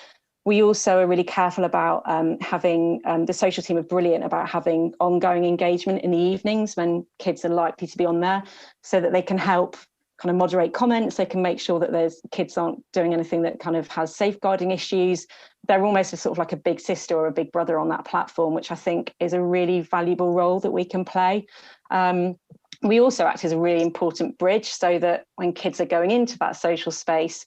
We also are really careful about having, the social team are brilliant about having ongoing engagement in the evenings when kids are likely to be on there, so that they can help kind of moderate comments. They can make sure that kids aren't doing anything that kind of has safeguarding issues. They're almost a sort of like a big sister or a big brother on that platform, which I think is a really valuable role that we can play. We also act as a really important bridge, so that when kids are going into that social space,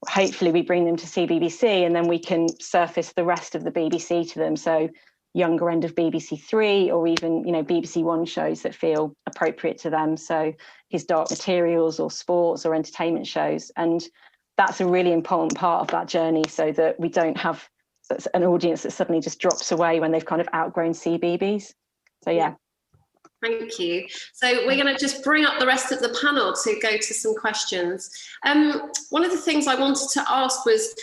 hopefully we bring them to CBBC and then we can surface the rest of the BBC to them. So younger end of BBC Three, or even, BBC One shows that feel appropriate to them. So his Dark Materials or sports or entertainment shows. And that's a really important part of that journey, so that we don't have an audience that suddenly just drops away when they've kind of outgrown CBeebies. So, yeah. Thank you. So we're going to just bring up the rest of the panel to go to some questions. One of the things I wanted to ask was,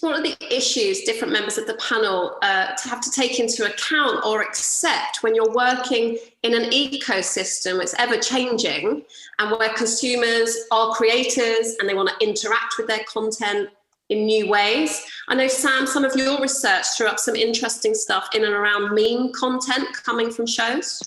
what are the issues different members of the panel have to take into account or accept when you're working in an ecosystem that's ever changing, and where consumers are creators and they want to interact with their content in new ways? I know, Sam, some of your research threw up some interesting stuff in and around meme content coming from shows.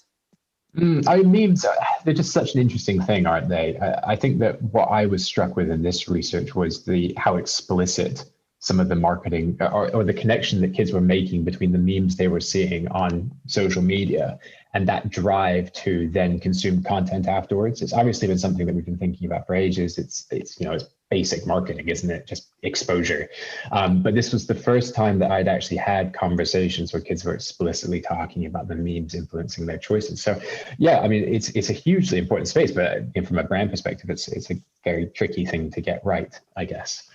Memes, they're just such an interesting thing, aren't they? I think that what I was struck with in this research was how explicit some of the marketing or the connection that kids were making between the memes they were seeing on social media and that drive to then consume content afterwards. It's obviously been something that we've been thinking about for ages. It's basic marketing, isn't it? Just exposure. But this was the first time that I'd actually had conversations where kids were explicitly talking about the memes influencing their choices. So yeah, I mean, it's a hugely important space, but from a brand perspective, it's a very tricky thing to get right, I guess.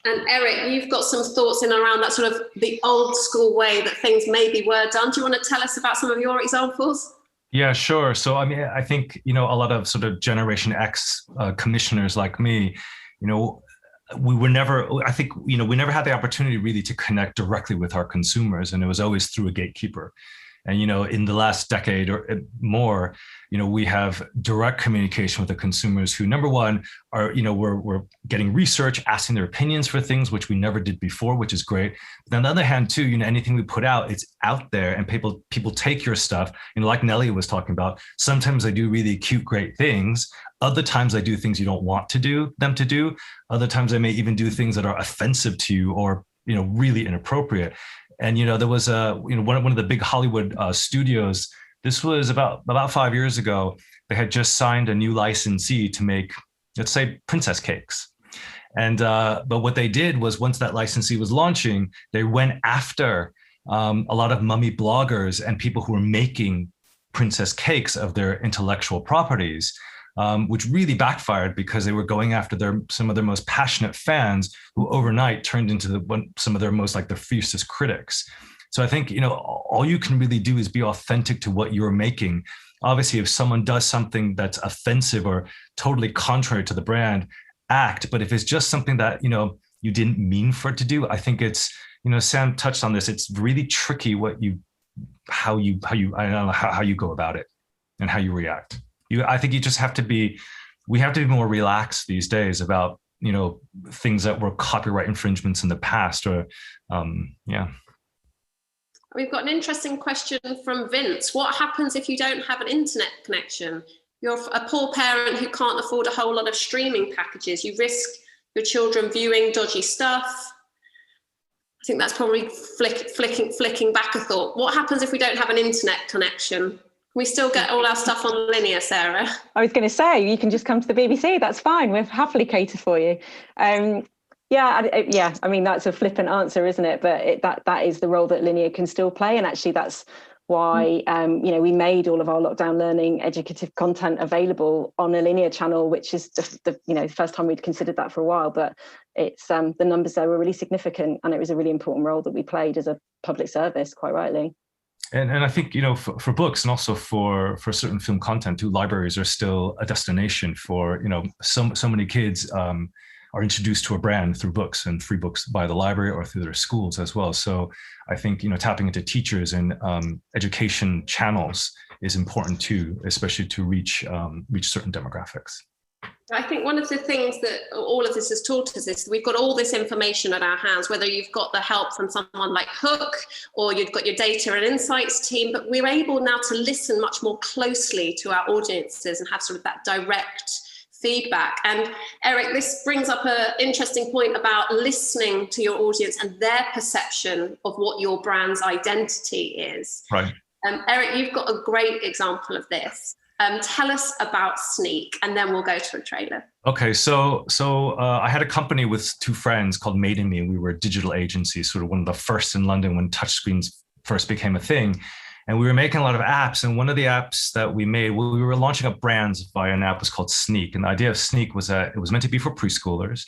And Eric, you've got some thoughts in and around that sort of the old school way that things maybe were done. Do you want to tell us about some of your examples? Yeah, sure. So, I mean, I think, a lot of sort of Generation X commissioners like me, we were never, I think, we never had the opportunity really to connect directly with our consumers. And it was always through a gatekeeper. And, in the last decade or more, we have direct communication with the consumers who, number one, are, we're getting research, asking their opinions for things, which we never did before, which is great. But on the other hand, too, anything we put out, it's out there and people take your stuff. Like Nellie was talking about, sometimes I do really cute, great things. Other times I do things you don't want them to do. Other times I may even do things that are offensive to you or, really inappropriate. And, there was one of the big Hollywood studios. This was about 5 years ago. They had just signed a new licensee to make, let's say, princess cakes. And but what they did was, once that licensee was launching, they went after a lot of mummy bloggers and people who were making princess cakes of their intellectual properties, which really backfired because they were going after some of their most passionate fans, who overnight turned into some of their most their fiercest critics. So I think, all you can really do is be authentic to what you're making. Obviously, if someone does something that's offensive or totally contrary to the brand, act. But if it's just something that, you didn't mean for it to do, I think it's, Sam touched on this. It's really tricky how you go about it and how you react. I think you just have to be, we have to be more relaxed these days about, things that were copyright infringements in the past or, yeah. We've got an interesting question from Vince. What happens if you don't have an internet connection? You're a poor parent who can't afford a whole lot of streaming packages. You risk your children viewing dodgy stuff. I think that's probably flicking back a thought. What happens if we don't have an internet connection? Can we still get all our stuff on linear, Sarah? I was going to say, you can just come to the BBC. That's fine. We'll happily cater for you. Yeah. I mean, that's a flippant answer, isn't it? But that is the role that linear can still play. And actually, that's why, we made all of our lockdown learning educative content available on a linear channel, which is the first time we'd considered that for a while. But it's the numbers there were really significant, and it was a really important role that we played as a public service, quite rightly. And I think, for books and also for certain film content too, libraries are still a destination for, so many kids are introduced to a brand through books and free books by the library or through their schools as well. So I think, tapping into teachers and education channels is important too, especially to reach certain demographics. I think one of the things that all of this has taught us is we've got all this information at our hands, whether you've got the help from someone like Hook or you've got your data and insights team, but we're able now to listen much more closely to our audiences and have sort of that direct feedback. And Eric, this brings up an interesting point about listening to your audience and their perception of what your brand's identity is. Right. Eric, you've got a great example of this. Tell us about Sneak, and then we'll go to a trailer. Okay, so I had a company with two friends called Made in Me. We were a digital agency, sort of one of the first in London when touchscreens first became a thing. And we were making a lot of apps. And one of the apps that we made, we were launching up brands via an app was called Sneak. And the idea of Sneak was that it was meant to be for preschoolers.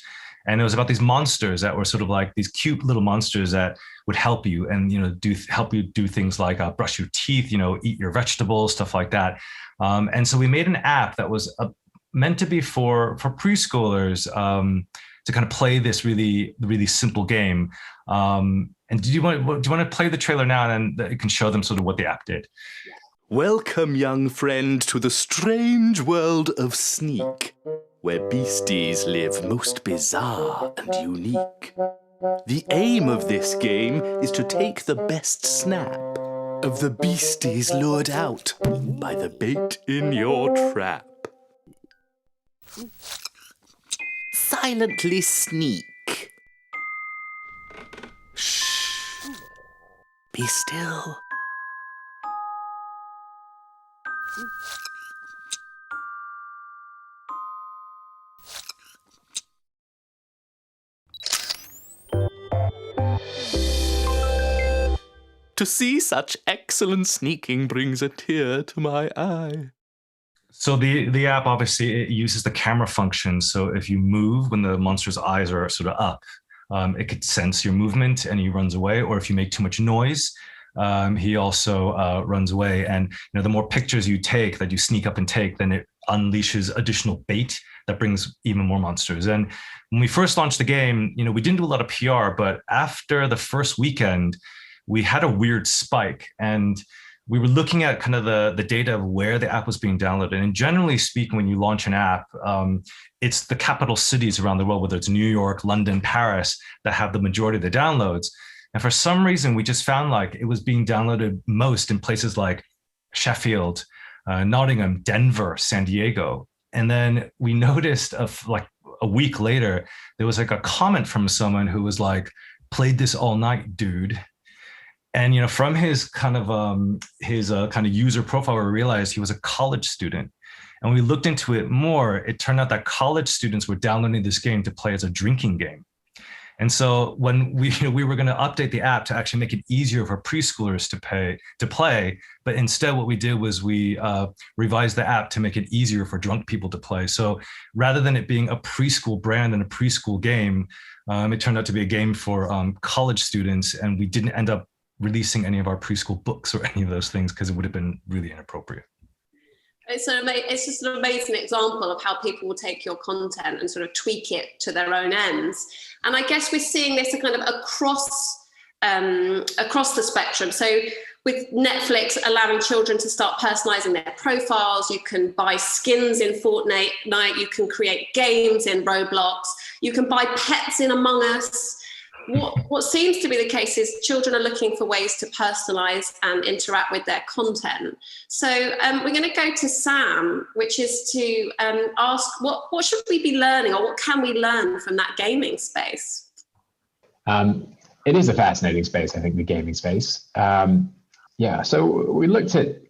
And it was about these monsters that were sort of like these cute little monsters that would help you and, help you do things like brush your teeth, eat your vegetables, stuff like that. And so we made an app that was meant to be for preschoolers to kind of play this really, really simple game. And do you want to play the trailer now, and then it can show them sort of what the app did? Welcome, young friend, to the strange world of Sneak, where beasties live most bizarre and unique. The aim of this game is to take the best snap of the beasties lured out by the bait in your trap. Silently sneak. Shh. Be still. To see such excellent sneaking brings a tear to my eye. So the app, obviously, it uses the camera function. So if you move when the monster's eyes are sort of up, it could sense your movement and he runs away. Or if you make too much noise, he also runs away. And the more pictures you take, that you sneak up and take, then it unleashes additional bait that brings even more monsters. And when we first launched the game, we didn't do a lot of PR, but after the first weekend, we had a weird spike, and we were looking at kind of the data of where the app was being downloaded. And generally speaking, when you launch an app, it's the capital cities around the world, whether it's New York, London, Paris, that have the majority of the downloads. And for some reason, we just found like it was being downloaded most in places like Sheffield, Nottingham, Denver, San Diego. And then we noticed like a week later, there was like a comment from someone who was like, "Played this all night, dude." And from his kind of user profile, we realized he was a college student. And when we looked into it more, it turned out that college students were downloading this game to play as a drinking game. And so when we were going to update the app to actually make it easier for preschoolers to play, but instead what we did was we revised the app to make it easier for drunk people to play. So rather than it being a preschool brand and a preschool game, it turned out to be a game for college students, and we didn't end up releasing any of our preschool books or any of those things because it would have been really inappropriate. It's just an amazing example of how people will take your content and sort of tweak it to their own ends. And I guess we're seeing this kind of across the spectrum. So with Netflix allowing children to start personalizing their profiles, you can buy skins in Fortnite, you can create games in Roblox, you can buy pets in Among Us. What seems to be the case is children are looking for ways to personalize and interact with their content. So we're going to go to Sam, which is to ask what should we be learning, or what can we learn from that gaming space? It is a fascinating space, I think, the gaming space. So we looked at,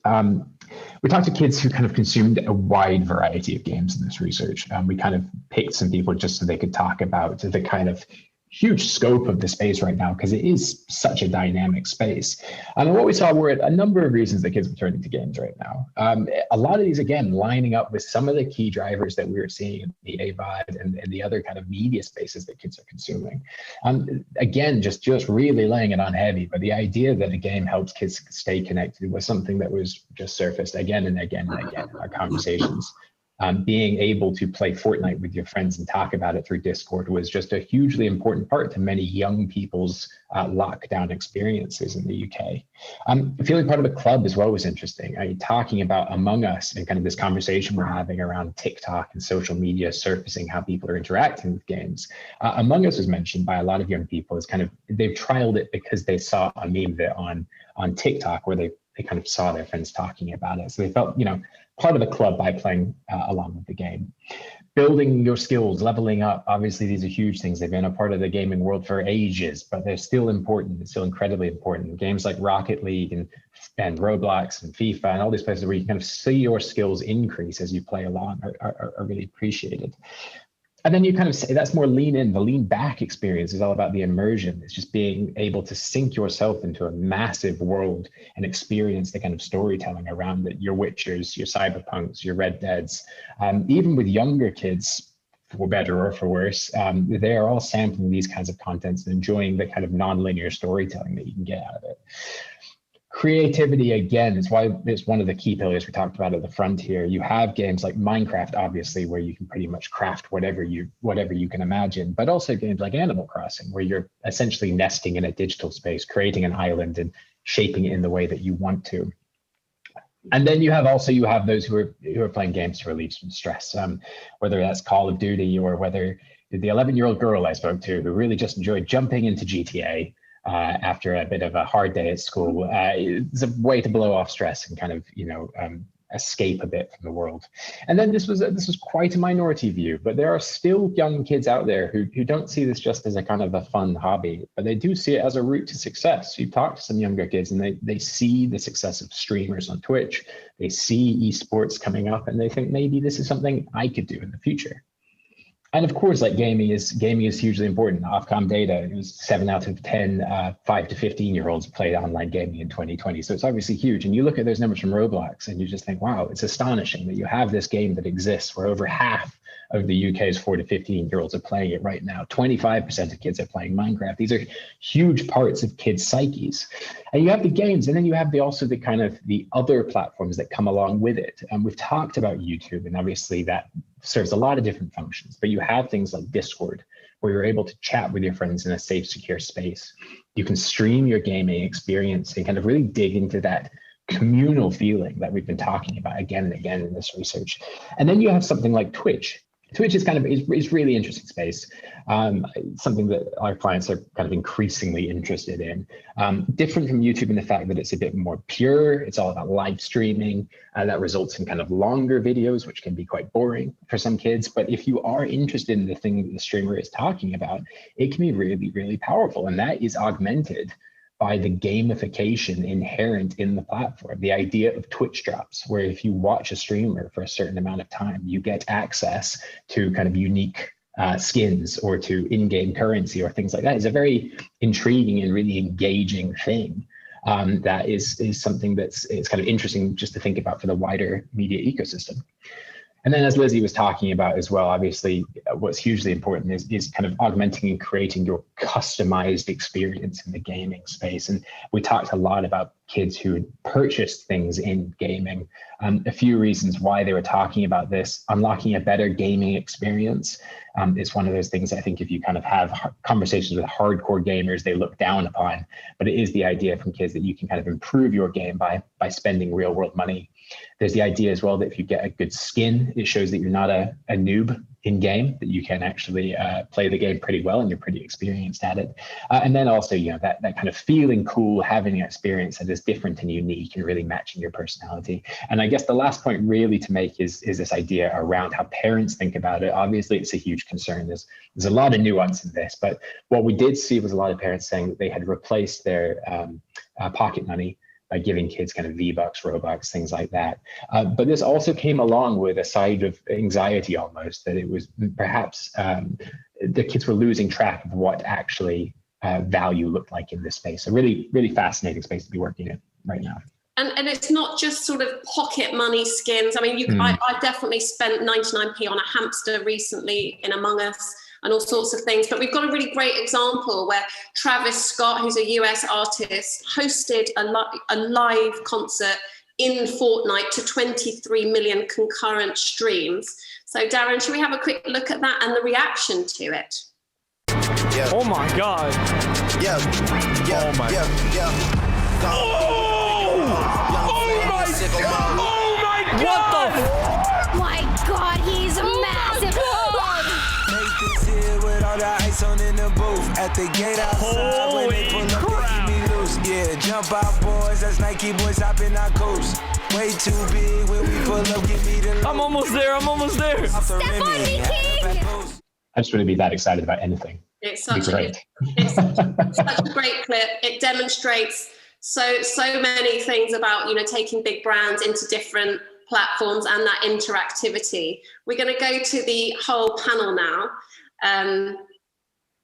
we talked to kids who kind of consumed a wide variety of games in this research. We kind of picked some people just so they could talk about the kind of huge scope of the space right now, because it is such a dynamic space. And what we saw were a number of reasons that kids were turning to games right now. A lot of these, again, lining up with some of the key drivers that we were seeing in the AVOD and the other kind of media spaces that kids are consuming. Again, just really laying it on heavy, but the idea that a game helps kids stay connected was something that was just surfaced again and again and again in our conversations. Being able to play Fortnite with your friends and talk about it through Discord was just a hugely important part to many young people's lockdown experiences in the UK. Feeling part of a club as well was interesting. Talking about Among Us and kind of this conversation we're having around TikTok and social media surfacing how people are interacting with games. Among Us was mentioned by a lot of young people as kind of, they've trialed it because they saw a meme of it on TikTok where they kind of saw their friends talking about it. So they felt, part of the club by playing along with the game. Building your skills, leveling up, obviously these are huge things. They've been a part of the gaming world for ages, but they're still important. It's still incredibly important. Games like Rocket League and Roblox and FIFA and all these places where you kind of see your skills increase as you play along are really appreciated. And then you kind of say that's more lean in. The lean back experience is all about the immersion. It's just being able to sink yourself into a massive world and experience the kind of storytelling around it. Your Witchers, your Cyberpunks, your Red Deads. Even with younger kids, for better or for worse, they are all sampling these kinds of contents and enjoying the kind of non-linear storytelling that you can get out of it. Creativity, again, is why it's one of the key pillars we talked about at the front here. You have games like Minecraft, obviously, where you can pretty much craft whatever you can imagine, but also games like Animal Crossing, where you're essentially nesting in a digital space, creating an island and shaping it in the way that you want to. And then you have those who are playing games to relieve some stress, whether that's Call of Duty or whether the 11-year-old girl I spoke to who really just enjoyed jumping into GTA. After a bit of a hard day at school, it's a way to blow off stress and kind of, escape a bit from the world. And then this was quite a minority view, but there are still young kids out there who don't see this just as a kind of a fun hobby, but they do see it as a route to success. You talk to some younger kids and they see the success of streamers on Twitch, they see esports coming up, and they think maybe this is something I could do in the future. And of course, like gaming is hugely important. Ofcom data, it was 7 out of 10 5 to 15-year-olds played online gaming in 2020. So it's obviously huge. And you look at those numbers from Roblox and you just think, wow, it's astonishing that you have this game that exists where over half of the UK's 4 to 15-year-olds are playing it right now. 25% of kids are playing Minecraft. These are huge parts of kids' psyches. And you have the games, and then you have also the kind of the other platforms that come along with it. And we've talked about YouTube, and obviously that serves a lot of different functions, but you have things like Discord, where you're able to chat with your friends in a safe, secure space. You can stream your gaming experience and kind of really dig into that communal feeling that we've been talking about again and again in this research. And then you have something like Twitch. Twitch is kind of is really interesting space, something that our clients are kind of increasingly interested in. Different from YouTube in the fact that it's a bit more pure. It's all about live streaming, that results in kind of longer videos, which can be quite boring for some kids. But if you are interested in the thing that the streamer is talking about, it can be really, really powerful. And that is augmented by the gamification inherent in the platform. The idea of Twitch drops, where if you watch a streamer for a certain amount of time, you get access to kind of unique skins or to in-game currency or things like that is a very intriguing and really engaging thing. That is something it's kind of interesting just to think about for the wider media ecosystem. And then as Lizzie was talking about as well, obviously what's hugely important is kind of augmenting and creating your customized experience in the gaming space. And we talked a lot about kids who had purchased things in gaming. A few reasons why they were talking about this. Unlocking a better gaming experience is one of those things I think if you kind of have conversations with hardcore gamers, they look down upon. But it is the idea from kids that you can kind of improve your game by spending real world money. There's the idea as well that if you get a good skin, it shows that you're not a noob in game, that you can actually play the game pretty well and you're pretty experienced at it. And then also, that kind of feeling cool, having an experience that is different and unique and really matching your personality. And I guess the last point really to make is this idea around how parents think about it. Obviously, it's a huge concern. There's a lot of nuance in this, but what we did see was a lot of parents saying that they had replaced their pocket money by giving kids kind of V-Bucks, Robux, things like that. But this also came along with a side of anxiety almost, that it was perhaps the kids were losing track of what actually value looked like in this space. A really, really fascinating space to be working in right now. And it's not just sort of pocket money skins. I mean, I definitely spent 99p on a hamster recently in Among Us and all sorts of things. But we've got a really great example where Travis Scott, who's a US artist, hosted a live concert in Fortnite to 23 million concurrent streams. So Darren, should we have a quick look at that and the reaction to it? Yeah. Oh my God. Yeah. Oh my. Oh my God. What the? My God, he's massive. On in the booth at the gate outside when they pull up, they keep me loose. Yeah, jump out, boys. That's Nike boys hopping our coast. Way too big when we pull up. Give me the. I'm almost there. Step on me, King. I just wouldn't be that excited about anything. It's such a great clip. It demonstrates so many things about taking big brands into different platforms and that interactivity. We're going to go to the whole panel now.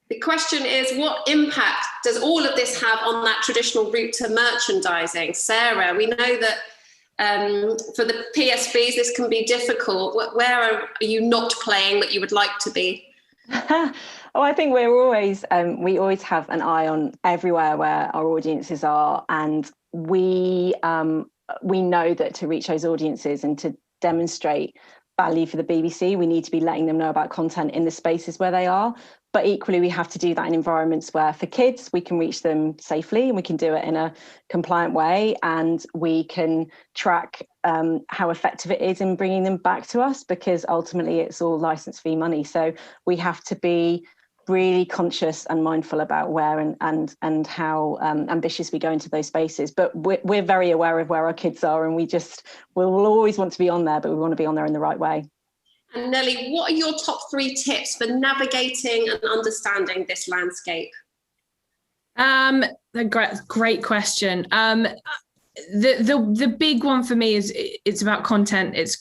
The question is, what impact does all of this have on that traditional route to merchandising? Sarah, we know that for the PSBs, this can be difficult. Where are you not playing that you would like to be? I think we always have an eye on everywhere where our audiences are. And we know that to reach those audiences and to demonstrate value for the BBC, we need to be letting them know about content in the spaces where they are. But equally, we have to do that in environments where for kids, we can reach them safely and we can do it in a compliant way. And we can track how effective it is in bringing them back to us, because ultimately it's all license fee money. So we have to be really conscious and mindful about where and how ambitious we go into those spaces. But we're very aware of where our kids are, and we'll always want to be on there, but we want to be on there in the right way. And Nelly, what are your top 3 tips for navigating and understanding this landscape? A great question. The big one for me is it's about content. It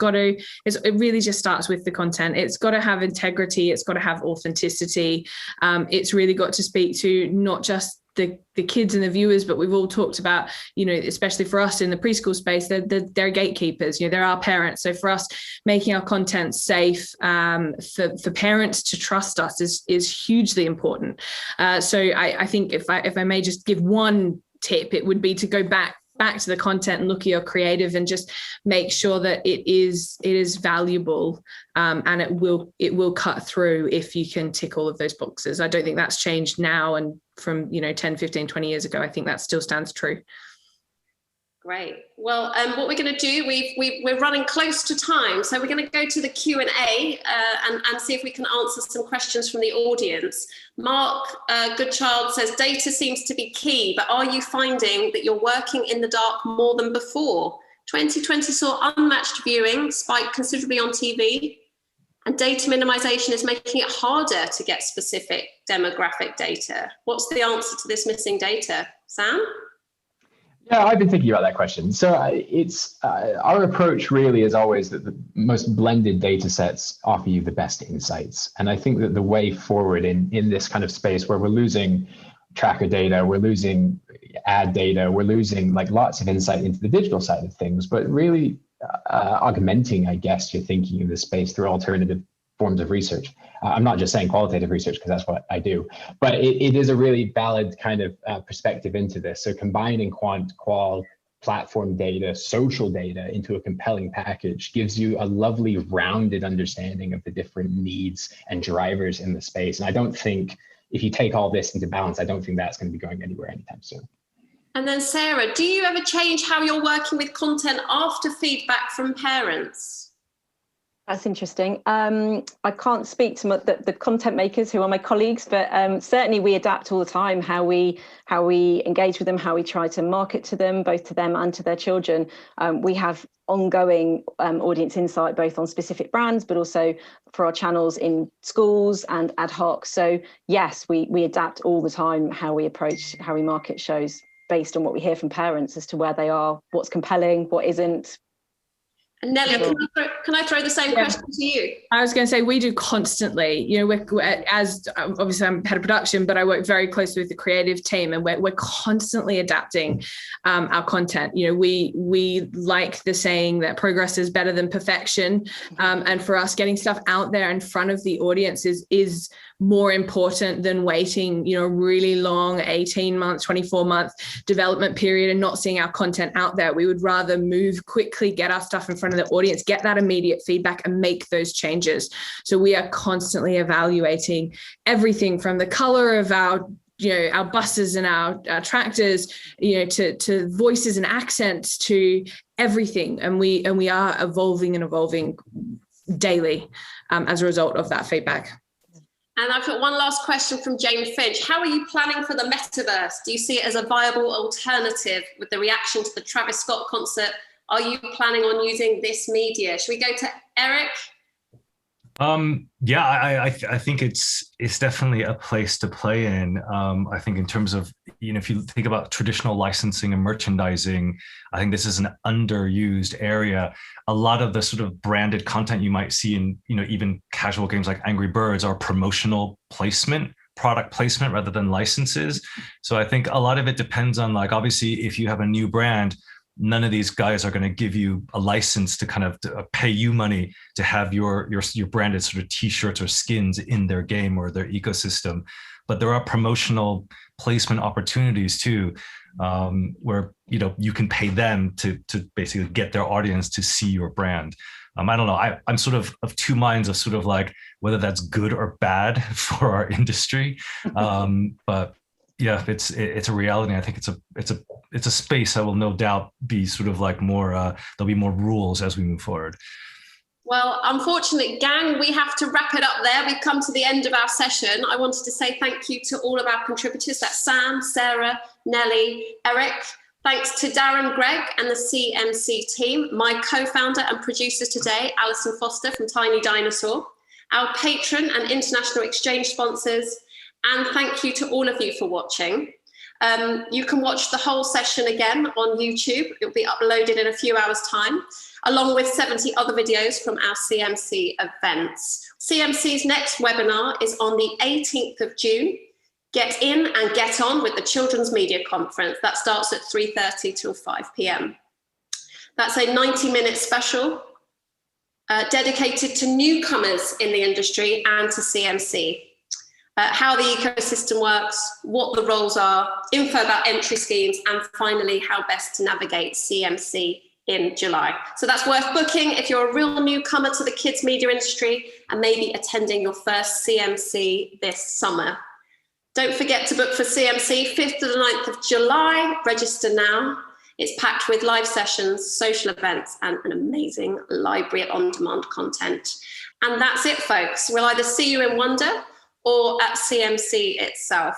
really just starts with the content. It's got to have integrity. It's got to have authenticity. It's really got to speak to not just the kids and the viewers, but we've all talked about, especially for us in the preschool space, they're gatekeepers, they're our parents. So for us, making our content safe for parents to trust us is hugely important. So I think if I may just give one tip, it would be to go back to the content and look at your creative and just make sure that it is valuable, and it will cut through if you can tick all of those boxes. I don't think that's changed now and from 10, 15, 20 years ago. I think that still stands true. Great. Well, what we're going to do, we're running close to time, so we're going to go to the Q&A and see if we can answer some questions from the audience. Mark Goodchild says, data seems to be key, but are you finding that you're working in the dark more than before? 2020 saw unmatched viewing spike considerably on TV, and data minimization is making it harder to get specific demographic data. What's the answer to this missing data? Sam? Yeah, I've been thinking about that question. So it's our approach really is always that the most blended data sets offer you the best insights. And I think that the way forward in this kind of space where we're losing tracker data, we're losing ad data, we're losing like lots of insight into the digital side of things, but really augmenting, I guess, your thinking in this space through alternative forms of research. I'm not just saying qualitative research because that's what I do, but it is a really valid kind of perspective into this. So combining quant, qual, platform data, social data into a compelling package gives you a lovely rounded understanding of the different needs and drivers in the space. And I don't think if you take all this into balance, I don't think that's going to be going anywhere anytime soon. And then Sarah, do you ever change how you're working with content after feedback from parents? That's interesting. I can't speak to the content makers who are my colleagues, but certainly we adapt all the time how we engage with them, how we try to market to them, both to them and to their children. We have ongoing audience insight, both on specific brands, but also for our channels in schools and ad hoc. So yes, we adapt all the time how we approach, how we market shows based on what we hear from parents as to where they are, what's compelling, what isn't. And Nelly, can I throw the same question to you? I was going to say we do constantly. You know, we're as obviously I'm head of production, but I work very closely with the creative team, and we're constantly adapting our content. You know, we like the saying that progress is better than perfection, and for us, getting stuff out there in front of the audience is more important than waiting, you know, really long 18 months, 24-month development period and not seeing our content out there. We would rather move quickly, get our stuff in front of the audience, get that immediate feedback and make those changes. So we are constantly evaluating everything from the color of our buses and our tractors, you know, to voices and accents, to everything. And we are evolving daily as a result of that feedback. And I've got one last question from Jane Finch. How are you planning for the metaverse? Do you see it as a viable alternative with the reaction to the Travis Scott concert? Are you planning on using this media? Should we go to Eric? Yeah, I think it's definitely a place to play in. I think in terms of, you know, if you think about traditional licensing and merchandising, I think this is an underused area. A lot of the sort of branded content you might see in, you know, even casual games like Angry Birds are promotional placement, product placement rather than licenses. So I think a lot of it depends on, like, obviously, if you have a new brand, none of these guys are going to give you a license to kind of pay you money to have your branded sort of t-shirts or skins in their game or their ecosystem. But there are promotional placement opportunities too, where, you know, you can pay them to basically get their audience to see your brand. I don't know. I'm sort of two minds of sort of like whether that's good or bad for our industry. But yeah, it's a reality. I think it's a space that will no doubt be sort of like more, there'll be more rules as we move forward. Well, unfortunately, gang, we have to wrap it up there. We've come to the end of our session. I wanted to say thank you to all of our contributors. That's Sam, Sarah, Nelly, Eric. Thanks to Darren Gregg and the CMC team, my co-founder and producers today, Alison Foster from Tiny Dinosaur, our patron and international exchange sponsors, and thank you to all of you for watching. You can watch the whole session again on YouTube. It'll be uploaded in a few hours' time, along with 70 other videos from our CMC events. CMC's next webinar is on the 18th of June. Get in and get on with the Children's Media Conference. That starts at 3:30 till 5 p.m. That's a 90-minute special dedicated to newcomers in the industry and to CMC. How the ecosystem works, what the roles are, info about entry schemes, and finally, how best to navigate CMC in July. So that's worth booking if you're a real newcomer to the kids media industry and maybe attending your first CMC this summer. Don't forget to book for CMC 5th to the 9th of July. Register now. It's packed with live sessions, social events, and an amazing library of on-demand content. And that's it, folks. We'll either see you in Wonder or at CMC itself.